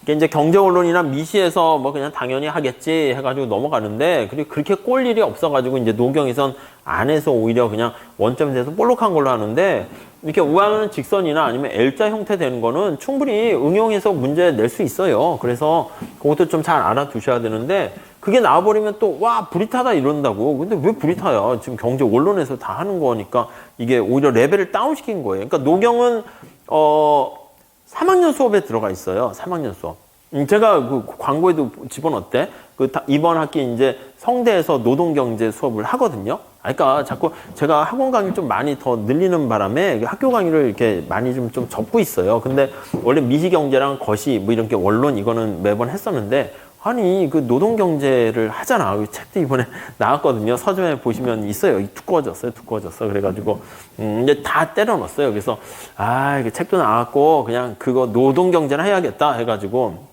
이게 이제 경제원론이나 미시에서 뭐 그냥 당연히 하겠지 해가지고 넘어가는데 그리고 그렇게 꼴 일이 없어가지고 이제 노경에선 안에서 오히려 그냥 원점에 대해서 볼록한 걸로 하는데 이렇게 우하는 직선이나 아니면 L자 형태 되는 거는 충분히 응용해서 문제 낼 수 있어요. 그래서 그것도 좀 잘 알아두셔야 되는데 그게 나와버리면 또 와 불이 타다 이런다고. 근데 왜 불이 타요? 지금 경제 원론에서 다 하는 거니까 이게 오히려 레벨을 다운시킨 거예요. 그러니까 노경은 3학년 수업에 들어가 있어요. 3학년 수업. 제가 그 광고에도 집어넣었대. 이번 학기 이제 성대에서 노동경제 수업을 하거든요. 그러니까 자꾸 제가 학원 강의를 좀 많이 더 늘리는 바람에 학교 강의를 이렇게 많이 좀 접고 있어요. 근데 원래 미시경제랑 거시 뭐 이런 게 원론 이거는 매번 했었는데 아니 그 노동경제를 하잖아. 그 책도 이번에 나왔거든요. 서점에 보시면 있어요. 두꺼워졌어요. 그래가지고 이제 다 때려 넣었어요. 그래서 그 책도 나왔고 그냥 그거 노동경제나 해야겠다 해가지고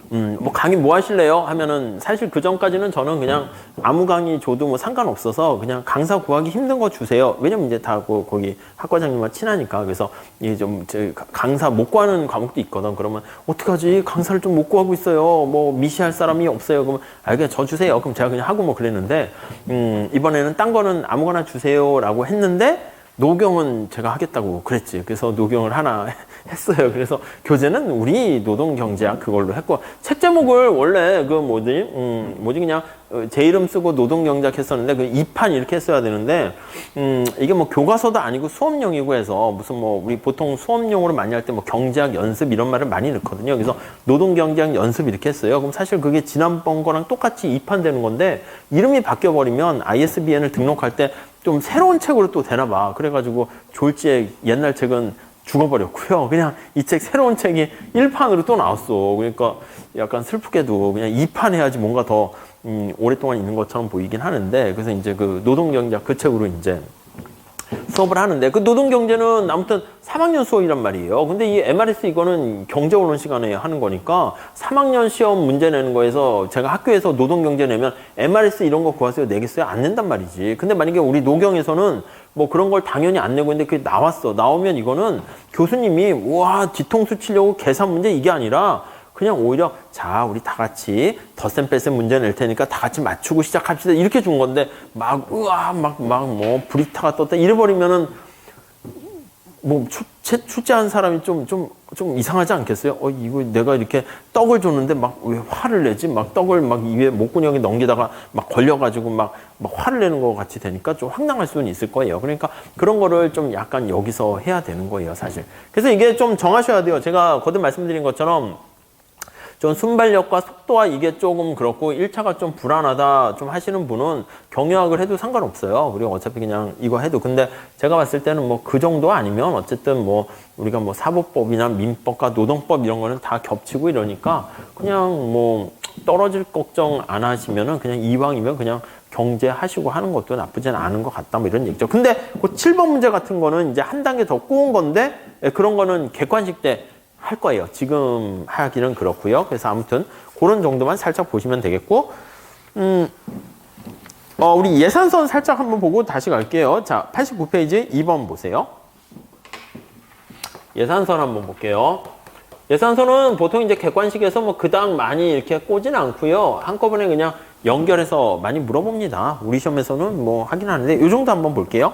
뭐 강의 뭐 하실래요? 하면은 사실 그 전까지는 저는 그냥 아무 강의 줘도 뭐 상관없어서 그냥 강사 구하기 힘든 거 주세요. 왜냐면 이제 다 거기 학과장님과 친하니까. 그래서 이게 좀 강사 못 구하는 과목도 있거든. 그러면 어떡하지? 강사를 좀 못 구하고 있어요. 뭐 미시할 사람이 없어요. 그러면 그냥 저 주세요. 그럼 제가 그냥 하고 뭐 그랬는데 이번에는 딴 거는 아무거나 주세요라고 했는데 노경은 제가 하겠다고 그랬지. 그래서 노경을 하나 했어요. 그래서 교재는 우리 노동경제학 그걸로 했고, 책 제목을 원래 그 뭐지 그냥 제 이름 쓰고 노동경제학 했었는데 그 2판 이렇게 했어야 되는데 이게 뭐 교과서도 아니고 수업용이고 해서 무슨 뭐 우리 보통 수업용으로 많이 할 때 뭐 경제학 연습 이런 말을 많이 넣거든요. 그래서 노동경제학 연습 이렇게 했어요. 그럼 사실 그게 지난번 거랑 똑같이 2판 되는 건데 이름이 바뀌어 버리면 ISBN을 등록할 때 좀 새로운 책으로 또 되나 봐. 그래가지고 졸지에 옛날 책은 죽어버렸고요. 그냥 이 책 새로운 책이 1판으로 또 나왔어. 그러니까 약간 슬프게도 그냥 2판 해야지 뭔가 더 오랫동안 있는 것처럼 보이긴 하는데, 그래서 이제 그 노동경제학 그 책으로 이제 수업을 하는데, 그 노동경제는 아무튼 3학년 수업이란 말이에요. 근데 이 MRS 이거는 경제원론 시간에 하는 거니까 3학년 시험 문제 내는 거에서 제가 학교에서 노동경제 내면 MRS 이런 거 구하세요 내겠어요? 안 낸단 말이지. 근데 만약에 우리 노경에서는 뭐 그런 걸 당연히 안 내고 있는데 그게 나왔어. 나오면 이거는 교수님이 우와 뒤통수 치려고 계산 문제 이게 아니라 그냥 오히려 자 우리 다 같이 덧셈 뺄셈 문제 낼 테니까 다 같이 맞추고 시작합시다 이렇게 준 건데 막 우와 막 뭐 브리타가 떴다 이래버리면은 뭐 출제한 사람이 좀 이상하지 않겠어요? 이거 내가 이렇게 떡을 줬는데 막 왜 화를 내지? 막 떡을 막 입에 목구멍에 넘기다가 막 걸려가지고 막 화를 내는 것 같이 되니까 좀 황당할 수는 있을 거예요. 그러니까 그런 거를 좀 약간 여기서 해야 되는 거예요, 사실. 그래서 이게 좀 정하셔야 돼요. 제가 거듭 말씀드린 것처럼 좀 순발력과 속도와 이게 조금 그렇고 1차가 좀 불안하다 좀 하시는 분은 경영학을 해도 상관없어요. 그리고 어차피 그냥 이거 해도. 근데 제가 봤을 때는 뭐 그 정도 아니면 어쨌든 뭐 우리가 뭐 사법법이나 민법과 노동법 이런 거는 다 겹치고 이러니까 그냥 뭐 떨어질 걱정 안 하시면은 그냥 이왕이면 그냥 경제 하시고 하는 것도 나쁘진 않은 것 같다 뭐 이런 얘기죠. 근데 그 7번 문제 같은 거는 이제 한 단계 더 꼬은 건데 그런 거는 객관식 때 할 거예요. 지금 하기는 그렇고요. 그래서 아무튼 그런 정도만 살짝 보시면 되겠고, 우리 예산선 살짝 한번 보고 다시 갈게요. 자, 89페이지 2번 보세요. 예산선 한번 볼게요. 예산선은 보통 이제 객관식에서 뭐 그닥 많이 이렇게 꼬진 않고요. 한꺼번에 그냥 연결해서 많이 물어봅니다. 우리 시험에서는 뭐 하긴 하는데 이 정도 한번 볼게요.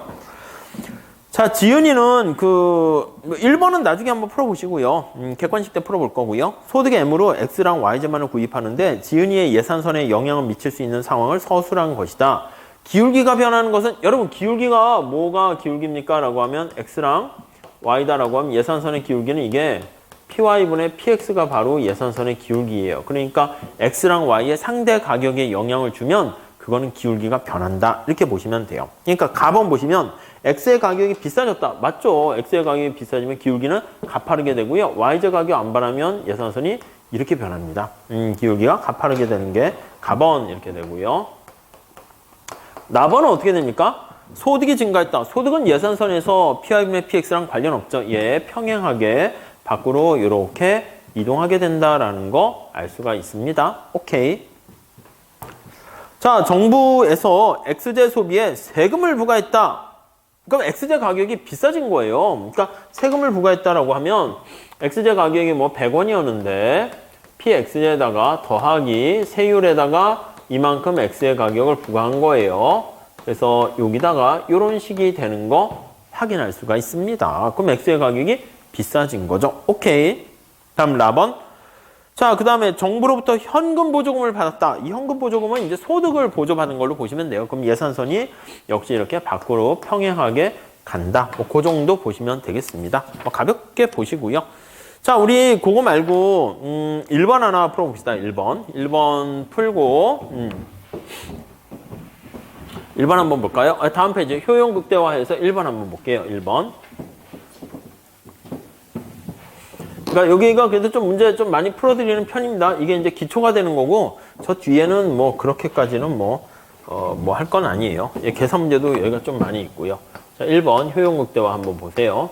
자, 지은이는 1번은 나중에 한번 풀어보시고요. 객관식 때 풀어볼 거고요. 소득의 M으로 X랑 Y제만을 구입하는데 지은이의 예산선에 영향을 미칠 수 있는 상황을 서술한 것이다. 기울기가 변하는 것은, 여러분 기울기가 뭐가 기울기입니까? 라고 하면 X랑 Y다라고 하면 예산선의 기울기는 이게 PY분의 PX가 바로 예산선의 기울기예요. 그러니까 X랑 Y의 상대 가격에 영향을 주면 그거는 기울기가 변한다. 이렇게 보시면 돼요. 그러니까 가번 보시면 X의 가격이 비싸졌다. 맞죠? X의 가격이 비싸지면 기울기는 가파르게 되고요. Y제 가격 안 변하면 예산선이 이렇게 변합니다. 기울기가 가파르게 되는 게 가번 이렇게 되고요. 나번은 어떻게 됩니까? 소득이 증가했다. 소득은 예산선에서 PI분의 PX랑 관련 없죠. 얘 평행하게 밖으로 이렇게 이동하게 된다라는 거 알 수가 있습니다. 오케이. 자, 정부에서 X제 소비에 세금을 부과했다. 그럼 X제 가격이 비싸진 거예요. 그러니까 세금을 부과했다라고 하면 X제 가격이 뭐 100원이었는데 PX제에다가 더하기 세율에다가 이만큼 X의 가격을 부과한 거예요. 그래서 여기다가 이런 식이 되는 거 확인할 수가 있습니다. 그럼 X의 가격이 비싸진 거죠. 오케이. 다음 라번. 자, 그 다음에 정부로부터 현금 보조금을 받았다. 이 현금 보조금은 이제 소득을 보조받은 걸로 보시면 돼요. 그럼 예산선이 역시 이렇게 밖으로 평행하게 간다. 뭐 그 정도 보시면 되겠습니다. 뭐 가볍게 보시고요. 자, 우리 그거 말고 1번 하나 풀어봅시다. 1번 풀고 1번 한번 볼까요? 다음 페이지 효용 극대화해서 1번 한번 볼게요. 1번. 그러니까 여기가 그래도 좀 문제 좀 많이 풀어드리는 편입니다. 이게 이제 기초가 되는 거고 저 뒤에는 뭐 그렇게까지는 뭐 할 건 아니에요. 예, 계산 문제도 여기가 좀 많이 있고요. 자, 1번 효용 극대화 한번 보세요.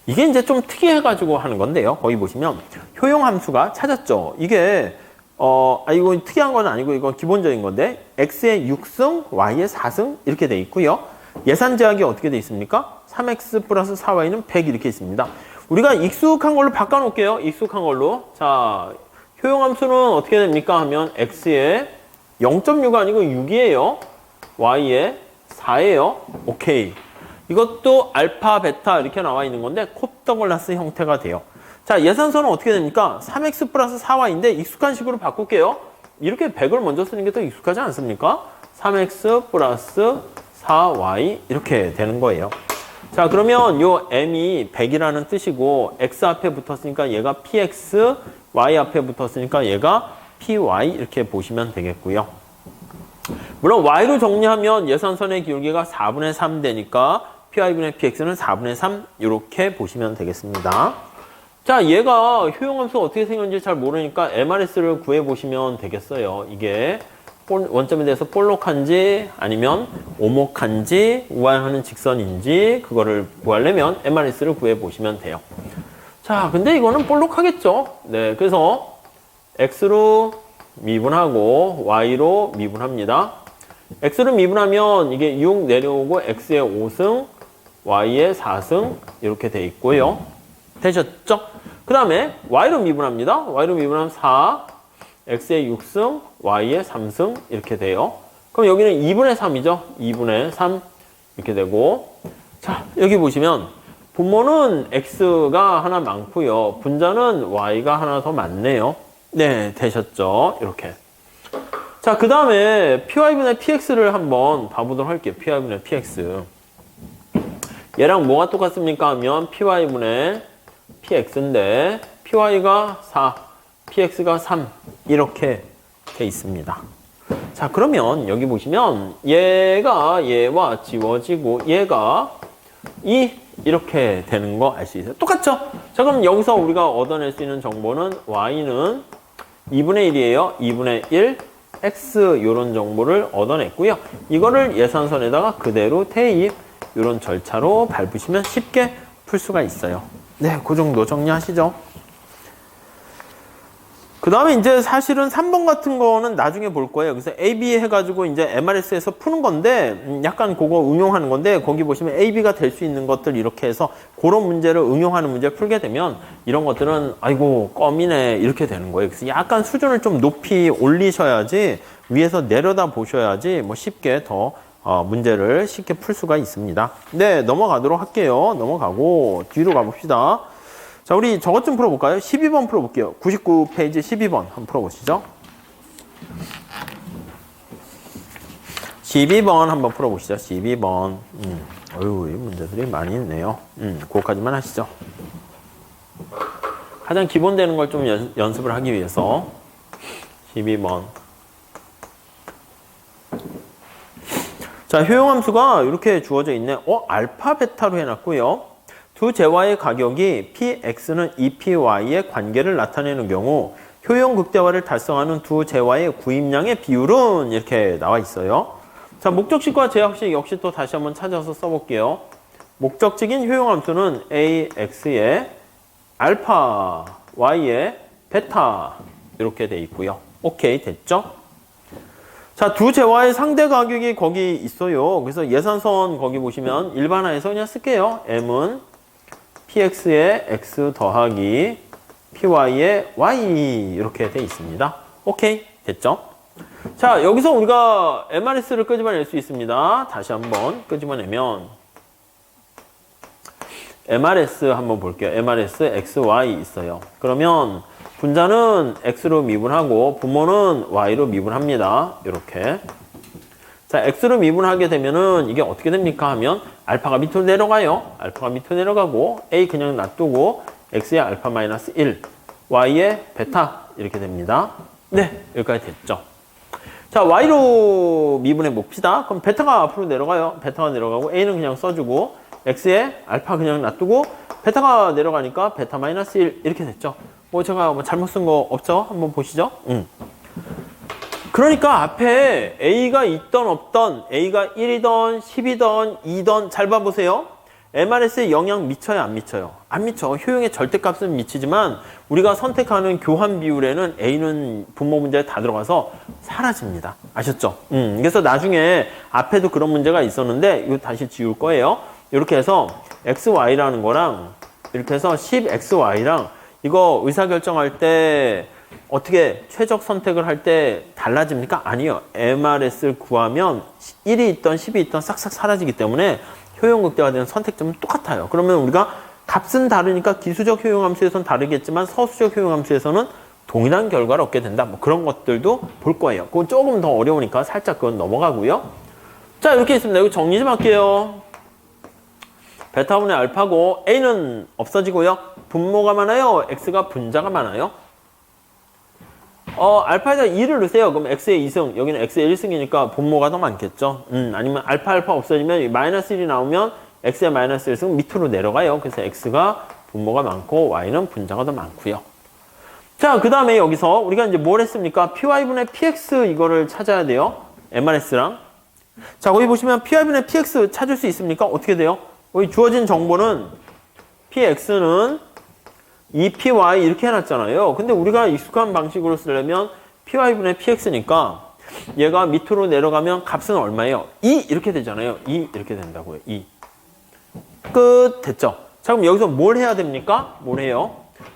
이게 이제 좀 특이해가지고 하는 건데요. 거기 보시면 효용 함수가 찾았죠. 이게 이거 특이한 건 아니고 이건 기본적인 건데 x의 6승, y의 4승 이렇게 돼 있고요. 예산 제약이 어떻게 돼 있습니까? 3x 플러스 4y는 100 이렇게 있습니다. 우리가 익숙한 걸로 바꿔놓을게요. 익숙한 걸로. 자, 효용함수는 어떻게 됩니까? 하면 x의 0.6가 아니고 6이에요. y의 4예요. 오케이. 이것도 알파, 베타 이렇게 나와 있는 건데 콥더글라스 형태가 돼요. 자, 예산선은 어떻게 됩니까? 3x 플러스 4y인데 익숙한 식으로 바꿀게요. 이렇게 100을 먼저 쓰는 게 더 익숙하지 않습니까? 3x 플러스 4y 이렇게 되는 거예요. 자, 그러면 요 m이 100이라는 뜻이고 x 앞에 붙었으니까 얘가 px, y 앞에 붙었으니까 얘가 py 이렇게 보시면 되겠고요. 물론 y로 정리하면 예산선의 기울기가 4분의 3 되니까 py분의 px는 4분의 3 이렇게 보시면 되겠습니다. 자, 얘가 효용함수가 어떻게 생겼는지 잘 모르니까 MRS를 구해보시면 되겠어요. 이게 원점에 대해서 볼록한지 아니면 오목한지 우아하는 직선인지 그거를 구하려면 MRS를 구해보시면 돼요. 자, 근데 이거는 볼록하겠죠. 네, 그래서 X로 미분하고 Y로 미분합니다. X로 미분하면 이게 6 내려오고 X의 5승, Y의 4승 이렇게 돼 있고요. 되셨죠? 그 다음에 Y로 미분합니다. Y로 미분하면 4, X의 6승, Y의 3승 이렇게 돼요. 그럼 여기는 2분의 3이죠. 2분의 3 이렇게 되고, 자, 여기 보시면 분모는 X가 하나 많고요. 분자는 Y가 하나 더 많네요. 네, 되셨죠? 이렇게. 자, 그 다음에 PY분의 PX를 한번 봐보도록 할게요. PY분의 PX. 얘랑 뭐가 똑같습니까? 하면 PY분의 PX인데 PY가 4, PX가 3 이렇게 돼 있습니다. 자, 그러면 여기 보시면 얘가 얘와 지워지고 얘가 2 이렇게 되는 거 알 수 있어요. 똑같죠? 자, 그럼 여기서 우리가 얻어낼 수 있는 정보는 Y는 2분의 1이에요. 2분의 1 X 이런 정보를 얻어냈고요. 이거를 예산선에다가 그대로 대입 이런 절차로 밟으시면 쉽게 풀 수가 있어요. 네, 그 정도 정리하시죠. 그 다음에 이제 사실은 3번 같은 거는 나중에 볼 거예요. 그래서 AB 해가지고 이제 MRS에서 푸는 건데, 약간 그거 응용하는 건데, 거기 보시면 AB가 될 수 있는 것들 이렇게 해서 그런 문제를 응용하는 문제를 풀게 되면 이런 것들은 아이고, 껌이네. 이렇게 되는 거예요. 그래서 약간 수준을 좀 높이 올리셔야지 위에서 내려다 보셔야지 뭐 쉽게 더 문제를 쉽게 풀 수가 있습니다. 네, 넘어가도록 할게요. 넘어가고 뒤로 가봅시다. 자, 우리 저것 좀 풀어볼까요? 12번 풀어볼게요. 99페이지 12번 한번 풀어보시죠. 12번 한번 풀어보시죠. 12번. 어휴, 이 문제들이 많이 있네요. 그거까지만 하시죠. 가장 기본 되는 걸 좀 연습을 하기 위해서. 12번. 자, 효용함수가 이렇게 주어져 있네. 알파, 베타로 해놨고요. 두 재화의 가격이 PX는 EPY의 관계를 나타내는 경우 효용 극대화를 달성하는 두 재화의 구입량의 비율은 이렇게 나와 있어요. 자, 목적식과 제약식 역시 또 다시 한번 찾아서 써볼게요. 목적식인 효용함수는 AX의 알파, Y의 베타 이렇게 돼 있고요. 오케이, 됐죠? 자, 두 재화의 상대 가격이 거기 있어요. 그래서 예산선 거기 보시면 일반화해서 그냥 쓸게요. M은 PX의 X 더하기 PY의 Y 이렇게 돼 있습니다. 오케이, 됐죠? 자, 여기서 우리가 MRS를 끄집어낼 수 있습니다. 다시 한번 끄집어내면 MRS 한번 볼게요. MRS XY 있어요. 그러면 분자는 X로 미분하고 분모는 Y로 미분합니다. 이렇게. 자, X로 미분하게 되면은 이게 어떻게 됩니까? 하면 알파가 밑으로 내려가요. 알파가 밑으로 내려가고 A 그냥 놔두고 X의 알파 마이너스 1, Y의 베타 이렇게 됩니다. 네, 여기까지 됐죠. 자, Y로 미분해 봅시다. 그럼 베타가 앞으로 내려가요. 베타가 내려가고 A는 그냥 써주고 X의 알파 그냥 놔두고 베타가 내려가니까 베타 마이너스 1 이렇게 됐죠. 뭐 제가 뭐 잘못 쓴 거 없죠? 한번 보시죠. 그러니까 앞에 A가 있던 없던 A가 1이던 10이던 2던 잘 봐보세요. MRS에 영향 미쳐요, 안 미쳐요? 안 미쳐. 효용의 절대값은 미치지만 우리가 선택하는 교환 비율에는 A는 분모 문제에 다 들어가서 사라집니다. 아셨죠? 그래서 나중에 앞에도 그런 문제가 있었는데 이거 다시 지울 거예요. 이렇게 해서 XY라는 거랑 이렇게 해서 10XY랑 이거 의사결정할 때 어떻게 최적 선택을 할 때 달라집니까? 아니요. MRS를 구하면 1이 있던 10이 있던 싹싹 사라지기 때문에 효용 극대화 되는 선택점은 똑같아요. 그러면 우리가 값은 다르니까 기수적 효용함수에서는 다르겠지만 서수적 효용함수에서는 동일한 결과를 얻게 된다. 뭐 그런 것들도 볼 거예요. 그건 조금 더 어려우니까 살짝 그건 넘어가고요. 자, 이렇게 있습니다. 이거 정리 좀 할게요. 베타분의 알파고 A는 없어지고요. 분모가 많아요. X가 분자가 많아요. 알파에다 2를 넣으세요. 그럼 X의 2승, 여기는 X의 1승이니까 분모가 더 많겠죠. 아니면 알파 없어지면 마이너스 1이 나오면 X의 마이너스 1승 밑으로 내려가요. 그래서 X가 분모가 많고 Y는 분자가 더 많고요. 자, 그 다음에 여기서 우리가 이제 뭘 했습니까? PY분의 PX 이거를 찾아야 돼요. MRS랑. 자, 거기 보시면 PY분의 PX 찾을 수 있습니까? 어떻게 돼요? 여기 주어진 정보는 PX는 2PY 이렇게 해놨잖아요. 근데 우리가 익숙한 방식으로 쓰려면 PY분의 PX니까 얘가 밑으로 내려가면 값은 얼마예요? 2 이렇게 되잖아요. 2 이렇게 된다고요. 2. 끝. 됐죠? 자, 그럼 여기서 뭘 해야 됩니까? 뭘 해요?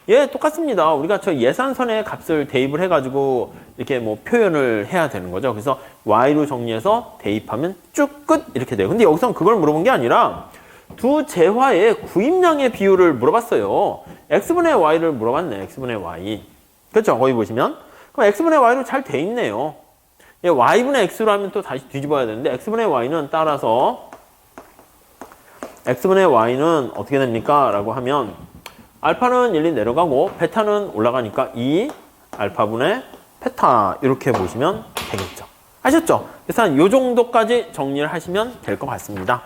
예, 똑같습니다. 우리가 저 예산선에 값을 대입을 해가지고 이렇게 뭐 표현을 해야 되는 거죠. 그래서 Y로 정리해서 대입하면 쭉 끝 이렇게 돼요. 근데 여기서는 그걸 물어본 게 아니라 두 재화의 구입량의 비율을 물어봤어요. X분의 Y를 물어봤네. X분의 Y. 그렇죠? 거기 보시면. 그럼 X분의 Y로 잘 돼 있네요. 예, Y분의 X로 하면 또 다시 뒤집어야 되는데 X분의 Y는 따라서 X분의 Y는 어떻게 됩니까? 라고 하면 알파는 1이 내려가고 베타는 올라가니까 2 알파분의 베타 이렇게 보시면 되겠죠. 아셨죠? 그래서 한 요 정도까지 정리를 하시면 될 것 같습니다.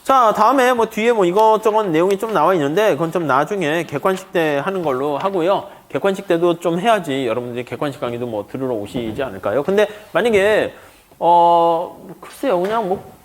자, 다음에 뭐 뒤에 뭐 이것저것 내용이 좀 나와 있는데 그건 좀 나중에 객관식 때 하는 걸로 하고요. 객관식 때도 좀 해야지 여러분들이 객관식 강의도 뭐 들으러 오시지 않을까요? 근데 만약에 글쎄요, 그냥 뭐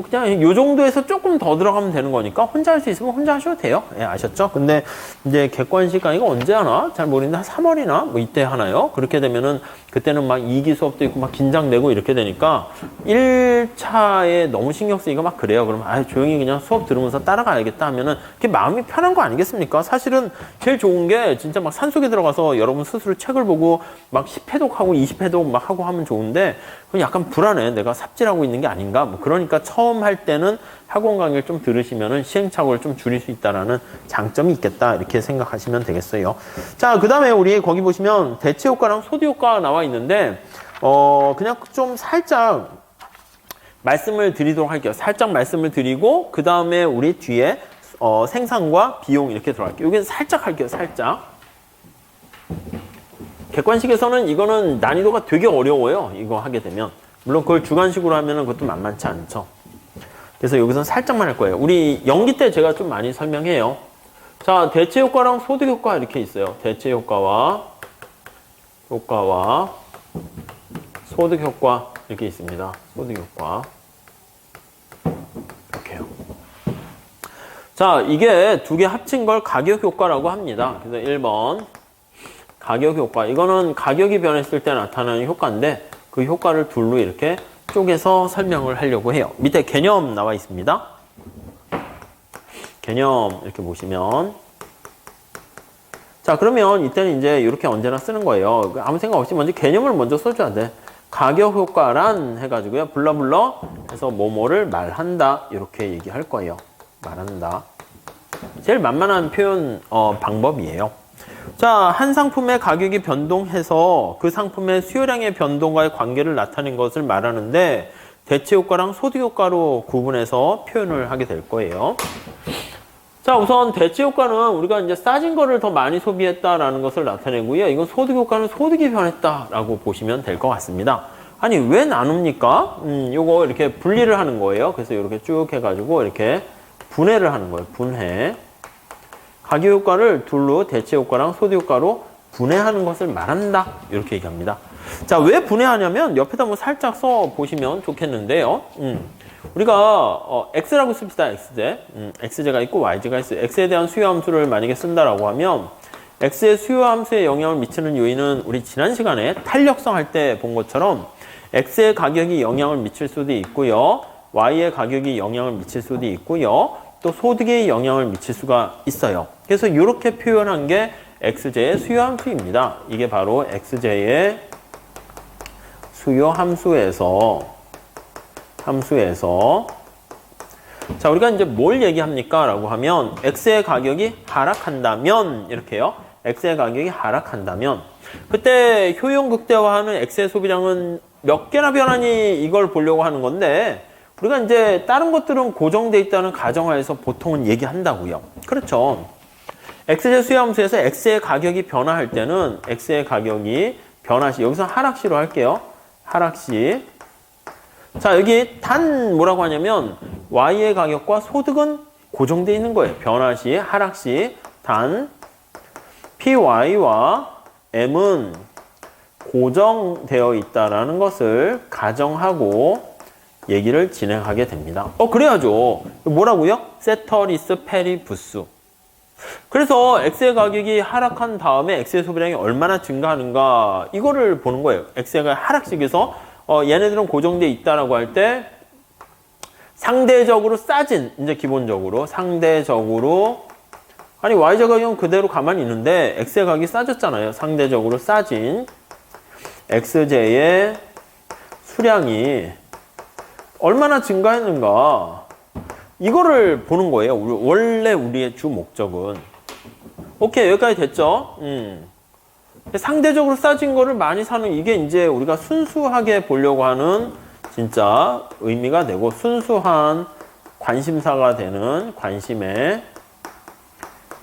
그냥 요 정도에서 조금 더 들어가면 되는 거니까 혼자 할 수 있으면 혼자 하셔도 돼요. 예, 아셨죠? 근데 이제 객관식 강의가 언제 하나? 잘 모르겠는데 한 3월이나 뭐 이때 하나요? 그렇게 되면은 그때는 막 2기 수업도 있고 막 긴장되고 이렇게 되니까 1차에 너무 신경 쓰이고 막 그래요. 그러면 조용히 그냥 수업 들으면서 따라가야겠다 하면은 그게 마음이 편한 거 아니겠습니까? 사실은 제일 좋은 게 진짜 막 산속에 들어가서 여러분 스스로 책을 보고 막 10회독하고 20회독 막 하고 하면 좋은데 그건 약간 불안해. 내가 삽질하고 있는 게 아닌가? 뭐 그러니까 처음 할 때는 학원 강의를 좀 들으시면은 시행착오를 좀 줄일 수 있다라는 장점이 있겠다. 이렇게 생각하시면 되겠어요. 자, 그 다음에 우리 거기 보시면 대체 효과랑 소드 효과가 나와 있는데, 그냥 좀 살짝 말씀을 드리도록 할게요. 살짝 말씀을 드리고, 그 다음에 우리 뒤에, 생산과 비용 이렇게 들어갈게요. 여기는 살짝 할게요. 살짝. 객관식에서는 이거는 난이도가 되게 어려워요. 이거 하게 되면. 물론 그걸 주관식으로 하면은 그것도 만만치 않죠. 그래서 여기서는 살짝만 할 거예요. 우리 연기 때 제가 좀 많이 설명해요. 자, 대체 효과랑 소득 효과 이렇게 있어요. 대체 효과와 소득 효과 이렇게 있습니다. 소득 효과. 이렇게요. 자, 이게 두 개 합친 걸 가격 효과라고 합니다. 그래서 1번 가격 효과. 이거는 가격이 변했을 때 나타나는 효과인데 그 효과를 둘로 이렇게 쪼개서 설명을 하려고 해요. 밑에 개념 나와 있습니다. 개념 이렇게 보시면 자, 그러면 이때는 이제 이렇게 언제나 쓰는 거예요. 아무 생각 없이 먼저 개념을 먼저 써줘야 돼. 가격 효과란 해가지고요. 블러블러 해서 뭐뭐를 말한다 이렇게 얘기할 거예요. 말한다. 제일 만만한 표현 방법이에요. 자, 한 상품의 가격이 변동해서 그 상품의 수요량의 변동과의 관계를 나타낸 것을 말하는데 대체 효과랑 소득 효과로 구분해서 표현을 하게 될 거예요. 자, 우선 대체 효과는 우리가 이제 싸진 거를 더 많이 소비했다라는 것을 나타내고요. 이건 소득 효과는 소득이 변했다라고 보시면 될 것 같습니다. 아니, 왜 나눕니까? 요거 이렇게 분리를 하는 거예요. 그래서 이렇게 쭉 해가지고 이렇게 분해를 하는 거예요. 분해. 가격 효과를 둘로 대체 효과랑 소득 효과로 분해하는 것을 말한다. 이렇게 얘기합니다. 자, 왜 분해하냐면 옆에다 뭐 살짝 써 보시면 좋겠는데요. 우리가 x라고 씁시다. x제. x제가 있고 y제가 있어요. x에 대한 수요함수를 만약에 쓴다라고 하면 x의 수요함수에 영향을 미치는 요인은 우리 지난 시간에 탄력성 할 때 본 것처럼 x의 가격이 영향을 미칠 수도 있고요. y의 가격이 영향을 미칠 수도 있고요. 또 소득에 영향을 미칠 수가 있어요. 그래서 이렇게 표현한 게 x제의 수요함수입니다. 이게 바로 x제의 수요함수에서 자, 우리가 이제 뭘 얘기합니까? 라고 하면 X의 가격이 하락한다면 이렇게요. X의 가격이 하락한다면 그때 효용 극대화하는 X의 소비량은 몇 개나 변하니 이걸 보려고 하는 건데 우리가 이제 다른 것들은 고정돼 있다는 가정하에서 보통은 얘기한다고요. 그렇죠. X제 수요함수에서 X의 가격이 변화할 때는 X의 가격이 변화시, 여기서 하락시로 할게요. 하락시. 자, 여기 단 뭐라고 하냐면 Y의 가격과 소득은 고정되어 있는 거예요. 변화시, 하락시, 단 PY와 M은 고정되어 있다라는 것을 가정하고 얘기를 진행하게 됩니다. 그래야죠. 뭐라고요? 세터리스 페리부스. 그래서 X의 가격이 하락한 다음에 X의 소비량이 얼마나 증가하는가 이거를 보는 거예요. X의 하락식에서 얘네들은 고정되어 있다라고 할 때 상대적으로 싸진 이제 기본적으로 상대적으로 아니 Y자 가격은 그대로 가만히 있는데 X의 가격이 싸졌잖아요. 상대적으로 싸진 XJ의 수량이 얼마나 증가했는가 이거를 보는 거예요. 원래 우리의 주 목적은. 오케이, 여기까지 됐죠? 상대적으로 싸진 거를 많이 사는 이게 이제 우리가 순수하게 보려고 하는 진짜 의미가 되고 순수한 관심사가 되는 관심의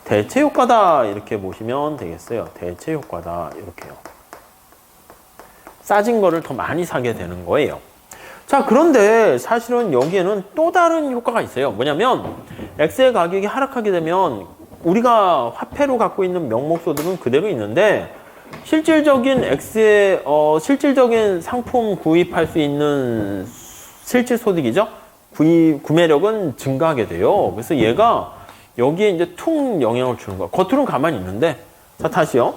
대체 효과다 이렇게 보시면 되겠어요. 대체 효과다 이렇게요. 싸진 거를 더 많이 사게 되는 거예요. 자, 그런데 사실은 여기에는 또 다른 효과가 있어요. 뭐냐면 X의 가격이 하락하게 되면 우리가 화폐로 갖고 있는 명목소득은 그대로 있는데 실질적인 X의 실질적인 상품 구입할 수 있는 실질소득이죠. 구매력은 증가하게 돼요. 그래서 얘가 여기에 이제 퉁 영향을 주는 거야. 겉으로는 가만히 있는데 자, 다시요.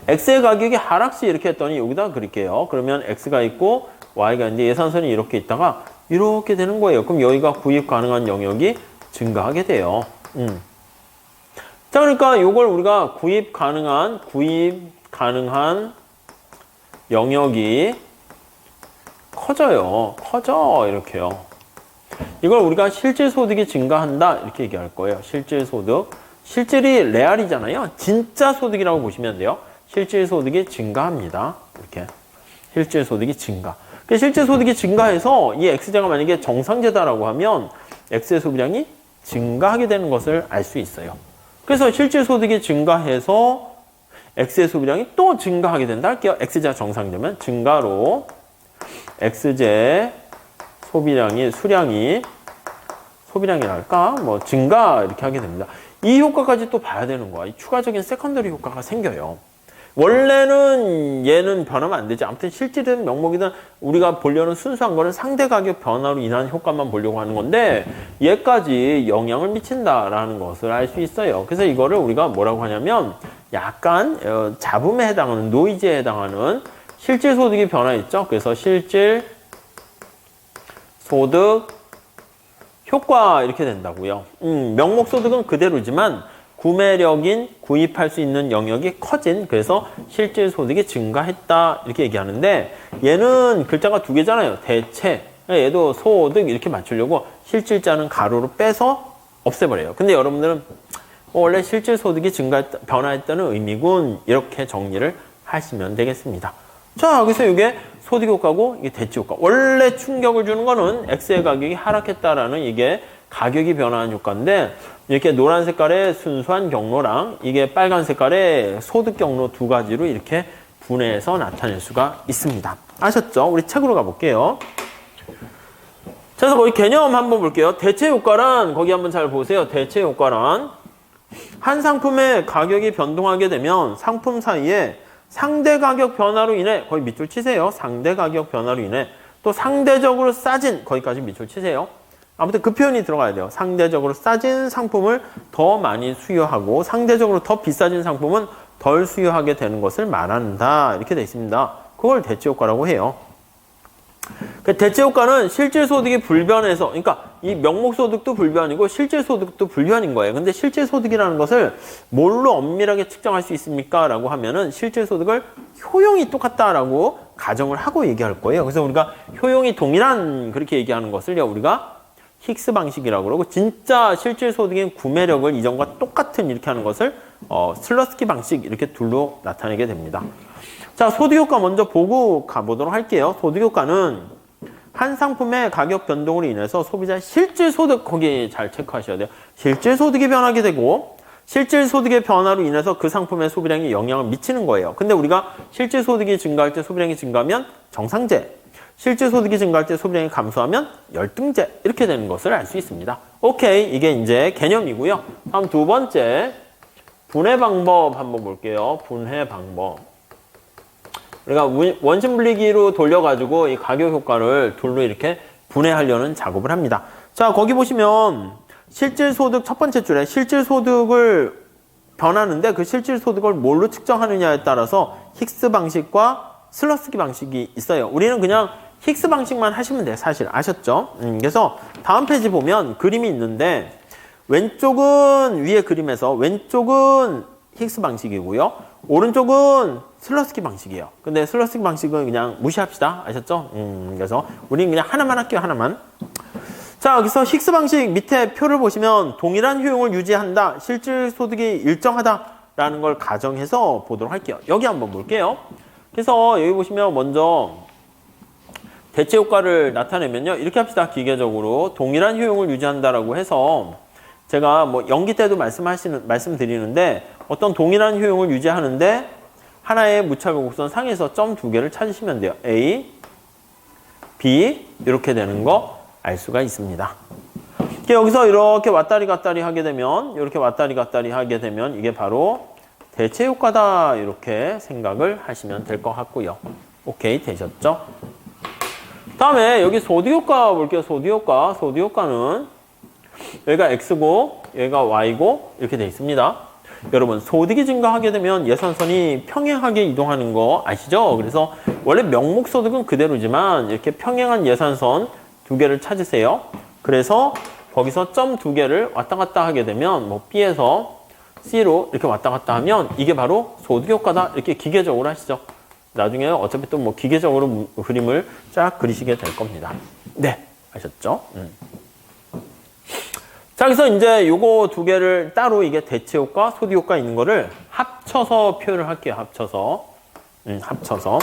X의 가격이 하락시 이렇게 했더니 여기다 그릴게요. 그러면 X가 있고 Y가 있는데 예산선이 이렇게 있다가 이렇게 되는 거예요. 그럼 여기가 구입 가능한 영역이 증가하게 돼요. 자, 그러니까 이걸 우리가 구입 가능한 영역이 커져요. 커져 이렇게요. 이걸 우리가 실질소득이 증가한다 이렇게 얘기할 거예요. 실질소득. 실질이 레알이잖아요. 진짜 소득이라고 보시면 돼요. 실질소득이 증가합니다. 이렇게 실질소득이 증가. 그 실질소득이 증가해서 이 X제가 만약에 정상제다라고 하면 X의 소비량이 증가하게 되는 것을 알 수 있어요. 그래서 실질소득이 증가해서 X의 소비량이 또 증가하게 된다 할게요. X제가 정상되면 증가로 X제 소비량이랄까? 뭐 증가 이렇게 하게 됩니다. 이 효과까지 또 봐야 되는 거야. 이 추가적인 세컨더리 효과가 생겨요. 원래는 얘는 변하면 안 되지. 아무튼 실질은 명목이든 우리가 보려는 순수한 거는 상대 가격 변화로 인한 효과만 보려고 하는 건데 얘까지 영향을 미친다라는 것을 알 수 있어요. 그래서 이거를 우리가 뭐라고 하냐면 약간 잡음에 해당하는 노이즈에 해당하는 실질 소득이 변화했죠. 그래서 실질 소득 효과 이렇게 된다고요. 명목 소득은 그대로지만 구매력인 구입할 수 있는 영역이 커진 그래서 실질 소득이 증가했다 이렇게 얘기하는데 얘는 글자가 두 개잖아요. 대체 얘도 소득 이렇게 맞추려고 실질자는 가로로 빼서 없애버려요. 근데 여러분들은 원래 실질 소득이 변화했다는 의미군 이렇게 정리를 하시면 되겠습니다. 자, 그래서 이게 소득 효과고 이게 대체 효과. 원래 충격을 주는 거는 X의 가격이 하락했다라는 이게 가격이 변화한 효과인데 이렇게 노란 색깔의 순수한 경로랑 이게 빨간 색깔의 소득 경로 두 가지로 이렇게 분해해서 나타낼 수가 있습니다. 아셨죠? 우리 책으로 가볼게요. 자, 그래서 거기 개념 한번 볼게요. 대체 효과란 거기 한번 잘 보세요. 대체 효과란 한 상품의 가격이 변동하게 되면 상품 사이에 상대 가격 변화로 인해 거의 밑줄 치세요. 상대 가격 변화로 인해 또 상대적으로 싸진 거기까지 밑줄 치세요. 아무튼 그 표현이 들어가야 돼요. 상대적으로 싸진 상품을 더 많이 수요하고 상대적으로 더 비싸진 상품은 덜 수요하게 되는 것을 말한다. 이렇게 되어 있습니다. 그걸 대체 효과라고 해요. 그 대체 효과는 실질 소득이 불변해서 그러니까 이 명목 소득도 불변이고 실질 소득도 불변인 거예요. 근데 실질 소득이라는 것을 뭘로 엄밀하게 측정할 수 있습니까? 라고 하면은 실질 소득을 효용이 똑같다라고 가정을 하고 얘기할 거예요. 그래서 우리가 효용이 동일한 그렇게 얘기하는 것을 우리가 힉스 방식이라고 그러고, 진짜 실질 소득인 구매력을 이전과 똑같은 이렇게 하는 것을 슬러스키 방식 이렇게 둘로 나타내게 됩니다. 자, 소득 효과 먼저 보고 가보도록 할게요. 소득 효과는 한 상품의 가격 변동으로 인해서 소비자의 실질 소득, 거기 잘 체크하셔야 돼요. 실질 소득이 변하게 되고, 실질 소득의 변화로 인해서 그 상품의 소비량에 영향을 미치는 거예요. 근데 우리가 실질 소득이 증가할 때 소비량이 증가하면 정상제, 실질 소득이 증가할 때 소비량이 감소하면 열등제, 이렇게 되는 것을 알 수 있습니다. 오케이, 이게 이제 개념이고요. 다음 두 번째, 분해 방법 한번 볼게요. 분해 방법. 우리가 원심 분리기로 돌려가지고 이 가격 효과를 둘로 이렇게 분해하려는 작업을 합니다. 자, 거기 보시면 실질 소득 첫 번째 줄에 실질 소득을 변하는데 그 실질 소득을 뭘로 측정하느냐에 따라서 힉스 방식과 슬러스키 방식이 있어요. 우리는 그냥 힉스 방식만 하시면 돼요. 사실 아셨죠? 그래서 다음 페이지 보면 그림이 있는데 왼쪽은 위에 그림에서 왼쪽은 힉스 방식이고요. 오른쪽은 슬러스키 방식이에요. 근데 슬러스키 방식은 그냥 무시합시다. 아셨죠? 그래서 우리는 그냥 하나만 할게요. 하나만. 자, 여기서 힉스 방식 밑에 표를 보시면 동일한 효용을 유지한다. 실질 소득이 일정하다라는 걸 가정해서 보도록 할게요. 여기 한번 볼게요. 그래서 여기 보시면 먼저 대체 효과를 나타내면요. 이렇게 합시다. 기계적으로 동일한 효용을 유지한다라고 해서 제가 뭐 연기 때도 말씀드리는데 어떤 동일한 효용을 유지하는데 하나의 무차별 곡선 상에서 점 두 개를 찾으시면 돼요. A, B 이렇게 되는 거 알 수가 있습니다. 여기서 이렇게 왔다리 갔다리 하게 되면 이렇게 왔다리 갔다리 하게 되면 이게 바로 대체 효과다 이렇게 생각을 하시면 될 것 같고요. 오케이, 되셨죠? 다음에 여기 소득 효과 볼게요. 소득 효과. 소득 효과는 여기가 X고 여기가 Y고 이렇게 돼 있습니다. 여러분, 소득이 증가하게 되면 예산선이 평행하게 이동하는 거 아시죠? 그래서 원래 명목 소득은 그대로지만 이렇게 평행한 예산선 두 개를 찾으세요. 그래서 거기서 점 두 개를 왔다 갔다 하게 되면 뭐 B에서 C로 이렇게 왔다 갔다 하면 이게 바로 소득 효과다. 이렇게 기계적으로 하시죠. 나중에 어차피 또 뭐 기계적으로 그림을 쫙 그리시게 될 겁니다. 네, 아셨죠? 자, 그래서 이제 요거 두 개를 따로 이게 대체 효과, 소득 효과 있는 거를 합쳐서 표현을 할게요. 합쳐서. 합쳐서.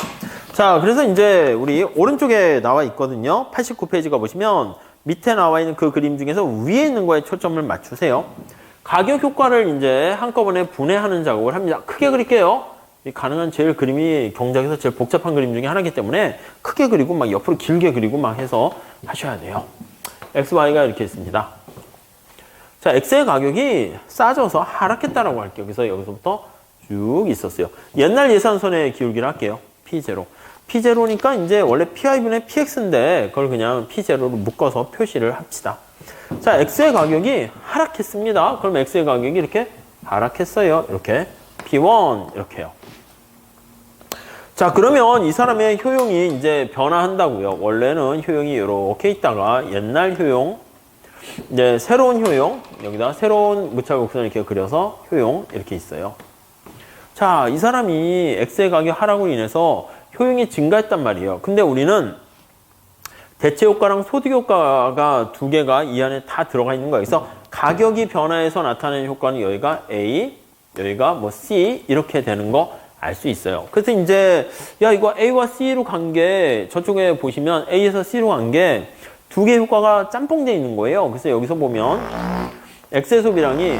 자, 그래서 이제 우리 오른쪽에 나와 있거든요. 89페이지가 보시면 밑에 나와 있는 그 그림 중에서 위에 있는 거에 초점을 맞추세요. 가격 효과를 이제 한꺼번에 분해하는 작업을 합니다. 크게 그릴게요. 가능한 제일 그림이 경작에서 제일 복잡한 그림 중에 하나이기 때문에 크게 그리고 막 옆으로 길게 그리고 막 해서 하셔야 돼요. X, Y가 이렇게 있습니다. 자, X의 가격이 싸져서 하락했다라고 할게요. 그래서 여기서부터 쭉 있었어요. 옛날 예산선의 기울기를 할게요. P0. P0니까 이제 원래 PI분의 PX인데 그걸 그냥 P0로 묶어서 표시를 합시다. 자, X의 가격이 하락했습니다. 그럼 X의 가격이 이렇게 하락했어요. 이렇게 P1 이렇게요. 자, 그러면 이 사람의 효용이 이제 변화한다고요. 원래는 효용이 이렇게 있다가 옛날 효용, 이제 새로운 효용, 여기다 새로운 무차별 곡선을 이렇게 그려서 효용 이렇게 있어요. 자, 이 사람이 X의 가격 하락으로 인해서 효용이 증가했단 말이에요. 근데 우리는 대체 효과랑 소득 효과가 두 개가 이 안에 다 들어가 있는 거예요. 그래서 가격이 변화해서 나타내는 효과는 여기가 A, 여기가 뭐 C 이렇게 되는 거 알 수 있어요. 그래서 이제 야, 이거 A와 C로 간 게 저쪽에 보시면 A에서 C로 간 게 두 개의 효과가 짬뽕되어 있는 거예요. 그래서 여기서 보면 X의 소비량이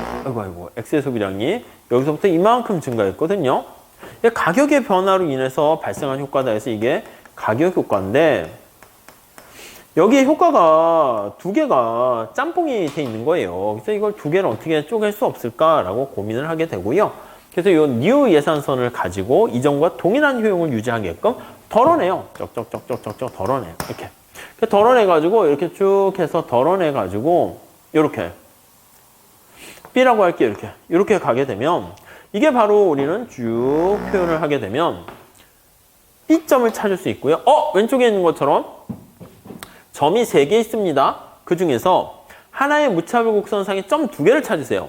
X의 소비량이 여기서부터 이만큼 증가했거든요. 가격의 변화로 인해서 발생한 효과다 해서 이게 가격 효과인데 여기에 효과가 두 개가 짬뽕이 돼 있는 거예요. 그래서 이걸 두 개를 어떻게 쪼갤 수 없을까라고 고민을 하게 되고요. 그래서 이 뉴 예산선을 가지고 이전과 동일한 효용을 유지하게끔 덜어내요. 쩍쩍쩍쩍쩍 덜어내요. 이렇게 덜어내가지고 이렇게 쭉 해서 덜어내가지고 이렇게 B라고 할게요. 이렇게 가게 되면 이게 바로 우리는 쭉 표현을 하게 되면 B점을 찾을 수 있고요. 왼쪽에 있는 것처럼 점이 3개 있습니다. 그 중에서 하나의 무차별 곡선상에 점 2개를 찾으세요.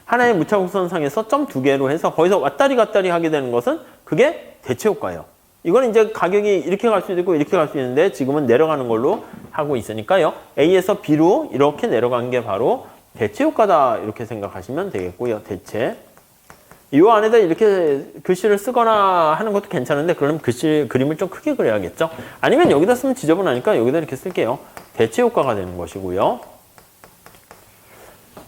하나의 무차별 곡선상에서 점 2개로 해서 거기서 왔다리 갔다리 하게 되는 것은 그게 대체 효과예요. 이거는 이제 가격이 이렇게 갈 수도 있고 이렇게 갈 수 있는데 지금은 내려가는 걸로 하고 있으니까요. A에서 B로 이렇게 내려간 게 바로 대체 효과다 이렇게 생각하시면 되겠고요. 대체. 이 안에다 이렇게 글씨를 쓰거나 하는 것도 괜찮은데 그럼 그림을 좀 크게 그려야겠죠. 아니면 여기다 쓰면 지저분하니까 여기다 이렇게 쓸게요. 대체 효과가 되는 것이고요.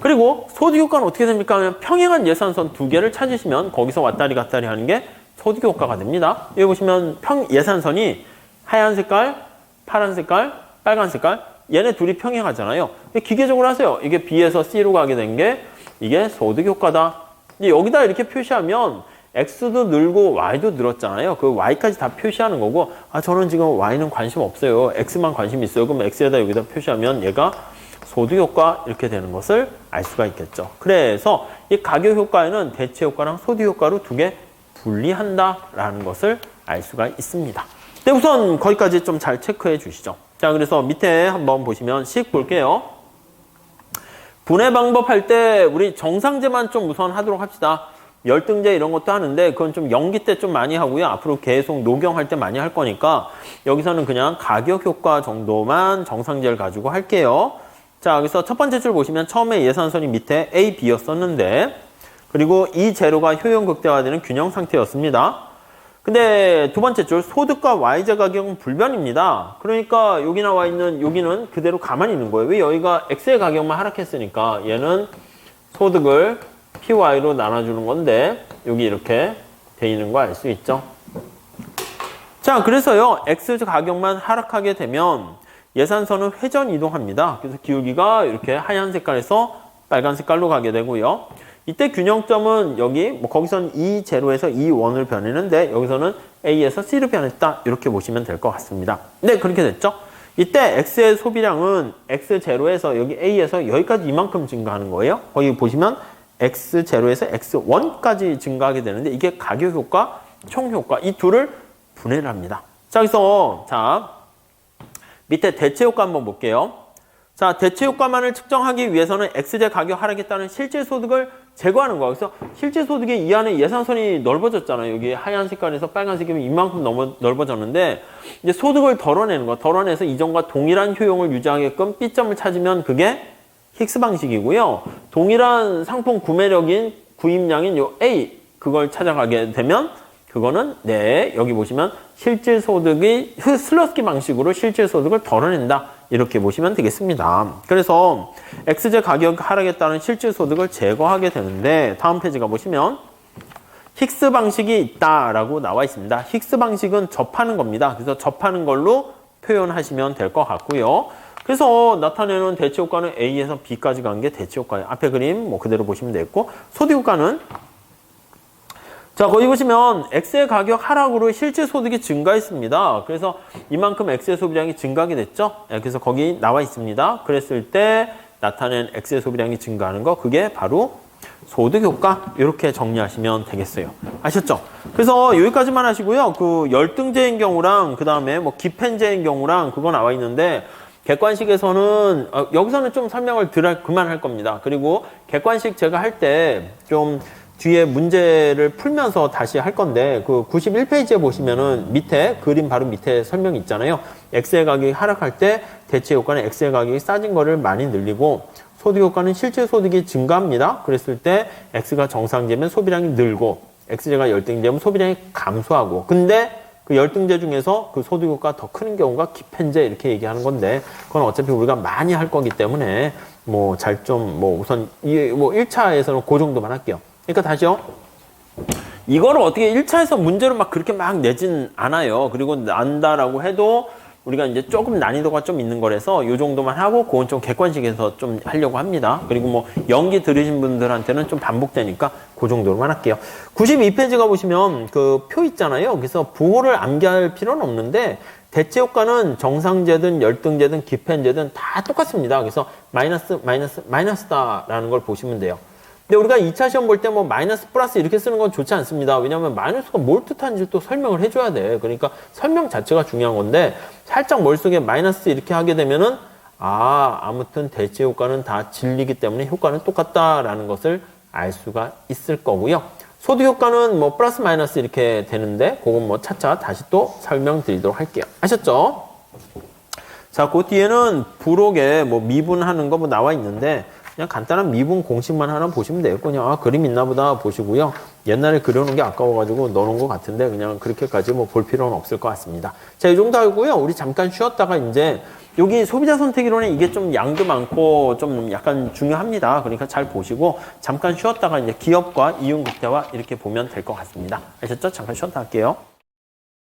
그리고 소득 효과는 어떻게 됩니까? 하면 평행한 예산선 두 개를 찾으시면 거기서 왔다리 갔다리 하는 게 소득 효과가 됩니다. 여기 보시면 예산선이 하얀 색깔, 파란 색깔, 빨간 색깔 얘네 둘이 평행하잖아요. 기계적으로 하세요. 이게 B에서 C로 가게 된 게 이게 소득 효과다. 여기다 이렇게 표시하면 X도 늘고 Y도 늘었잖아요. 그 Y까지 다 표시하는 거고 저는 지금 Y는 관심 없어요. X만 관심 있어요. 그럼 X에다 여기다 표시하면 얘가 소득 효과 이렇게 되는 것을 알 수가 있겠죠. 그래서 이 가격 효과에는 대체 효과랑 소득 효과로 두 개 분리한다라는 것을 알 수가 있습니다. 네, 우선 거기까지 좀 잘 체크해 주시죠. 자, 그래서 밑에 한번 보시면 식 볼게요. 분해 방법 할 때 우리 정상제만 좀 우선 하도록 합시다. 열등제 이런 것도 하는데 그건 좀 연기 때 좀 많이 하고요. 앞으로 계속 녹용할 때 많이 할 거니까 여기서는 그냥 가격 효과 정도만 정상제를 가지고 할게요. 자, 그래서 첫 번째 줄 보시면 처음에 예산선이 밑에 A, B였었는데 그리고 이 재료가 효용 극대화되는 균형 상태였습니다. 근데 두 번째 줄 소득과 Y자 가격은 불변입니다. 그러니까 여기 나와 있는 여기는 그대로 가만히 있는 거예요. 왜 여기가 X의 가격만 하락했으니까 얘는 소득을 PY로 나눠주는 건데 여기 이렇게 돼 있는 거 알 수 있죠. 자, 그래서요 X 가격만 하락하게 되면 예산선은 회전 이동합니다. 그래서 기울기가 이렇게 하얀 색깔에서 빨간 색깔로 가게 되고요. 이때 균형점은 여기 거기서는 이 제로에서 이 원을 변했는데 여기서는 A에서 C로 변했다 이렇게 보시면 될 것 같습니다. 네, 그렇게 됐죠. 이때 X의 소비량은 X 제로에서 여기 A에서 여기까지 이만큼 증가하는 거예요. 거기 보시면 X 제로에서 X1까지 증가하게 되는데 이게 가격 효과, 총 효과 이 둘을 분해를 합니다. 자, 그래서 밑에 대체 효과 한번 볼게요. 자, 대체 효과만을 측정하기 위해서는 X제 가격 하락에 따른 실질 소득을 제거하는 거야. 그래서 실질 소득의 이 안에 예산선이 넓어졌잖아요. 여기 하얀 색깔에서 빨간색이면 이만큼 넓어졌는데 이제 소득을 덜어내는 거. 덜어내서 이전과 동일한 효용을 유지하게끔 B점을 찾으면 그게 힉스 방식이고요. 동일한 상품 구매력인 구입량인 요 A 그걸 찾아가게 되면 그거는 여기 보시면 실질 소득이 슬러스키 방식으로 실질 소득을 덜어낸다. 이렇게 보시면 되겠습니다. 그래서 X제 가격 하락에 따른 실질 소득을 제거하게 되는데 다음 페이지가 보시면 힉스 방식이 있다라고 나와 있습니다. 힉스 방식은 접하는 겁니다. 그래서 접하는 걸로 표현하시면 될 것 같고요. 그래서 나타내는 대체 효과는 A에서 B까지 간 게 대체 효과예요. 앞에 그림 그대로 보시면 되겠고 소득 효과는 자, 거기 보시면 X의 가격 하락으로 실질 소득이 증가했습니다. 그래서 이만큼 X의 소비량이 증가하게 됐죠. 그래서 거기 나와 있습니다. 그랬을 때 나타낸 X의 소비량이 증가하는 거 그게 바로 소득 효과 이렇게 정리하시면 되겠어요. 아셨죠? 그래서 여기까지만 하시고요. 그 열등제인 경우랑 그 다음에 기펜제인 경우랑 그거 나와 있는데 객관식에서는 여기서는 좀 설명을 그만할 겁니다. 그리고 객관식 제가 할 때 좀 뒤에 문제를 풀면서 다시 할 건데 그 91페이지에 보시면은 밑에 그림 바로 밑에 설명이 있잖아요. X의 가격이 하락할 때 대체 효과는 X의 가격이 싸진 거를 많이 늘리고 소득 효과는 실질 소득이 증가합니다. 그랬을 때 X가 정상제면 소비량이 늘고 X제가 열등제면 소비량이 감소하고 근데 그 열등제 중에서 그 소득 효과가 더 크는 경우가 기펜제 이렇게 얘기하는 건데 그건 어차피 우리가 많이 할 거기 때문에 우선 1차에서는 그 정도만 할게요. 그러니까 다시요. 이거를 어떻게 1차에서 문제로 그렇게 내진 않아요. 그리고 난다라고 해도 우리가 이제 조금 난이도가 좀 있는 거라서 이 정도만 하고 그건 좀 객관식에서 좀 하려고 합니다. 그리고 연기 들으신 분들한테는 좀 반복되니까 그 정도로만 할게요. 92페이지가 보시면 그 표 있잖아요. 그래서 부호를 암기할 필요는 없는데 대체 효과는 정상제든 열등제든 기펜제든 다 똑같습니다. 그래서 마이너스다라는 걸 보시면 돼요. 근데 우리가 2차 시험 볼 때 마이너스 플러스 이렇게 쓰는 건 좋지 않습니다. 왜냐하면 마이너스가 뭘 뜻하는지 또 설명을 해줘야 돼. 그러니까 설명 자체가 중요한 건데 살짝 머릿속에 마이너스 이렇게 하게 되면은 아무튼 대체 효과는 다 진리기 때문에 효과는 똑같다라는 것을 알 수가 있을 거고요. 소득 효과는 뭐 플러스 마이너스 이렇게 되는데 그건 뭐 차차 다시 또 설명드리도록 할게요. 아셨죠? 자, 그 뒤에는 부록에 뭐 미분하는 거 뭐 나와 있는데 그냥 간단한 미분 공식만 하나 보시면 돼요. 그냥 아, 그림 있나 보다 보시고요. 옛날에 그려놓은 게 아까워가지고 넣어놓은 것 같은데 그냥 그렇게까지 뭐 볼 필요는 없을 것 같습니다. 자, 이 정도 하고요. 우리 잠깐 쉬었다가 이제 여기 소비자 선택이론에 이게 좀 양도 많고 좀 약간 중요합니다. 그러니까 잘 보시고 잠깐 쉬었다가 이제 기업과 이윤 극대화 이렇게 보면 될 것 같습니다. 아셨죠? 잠깐 쉬었다 할게요.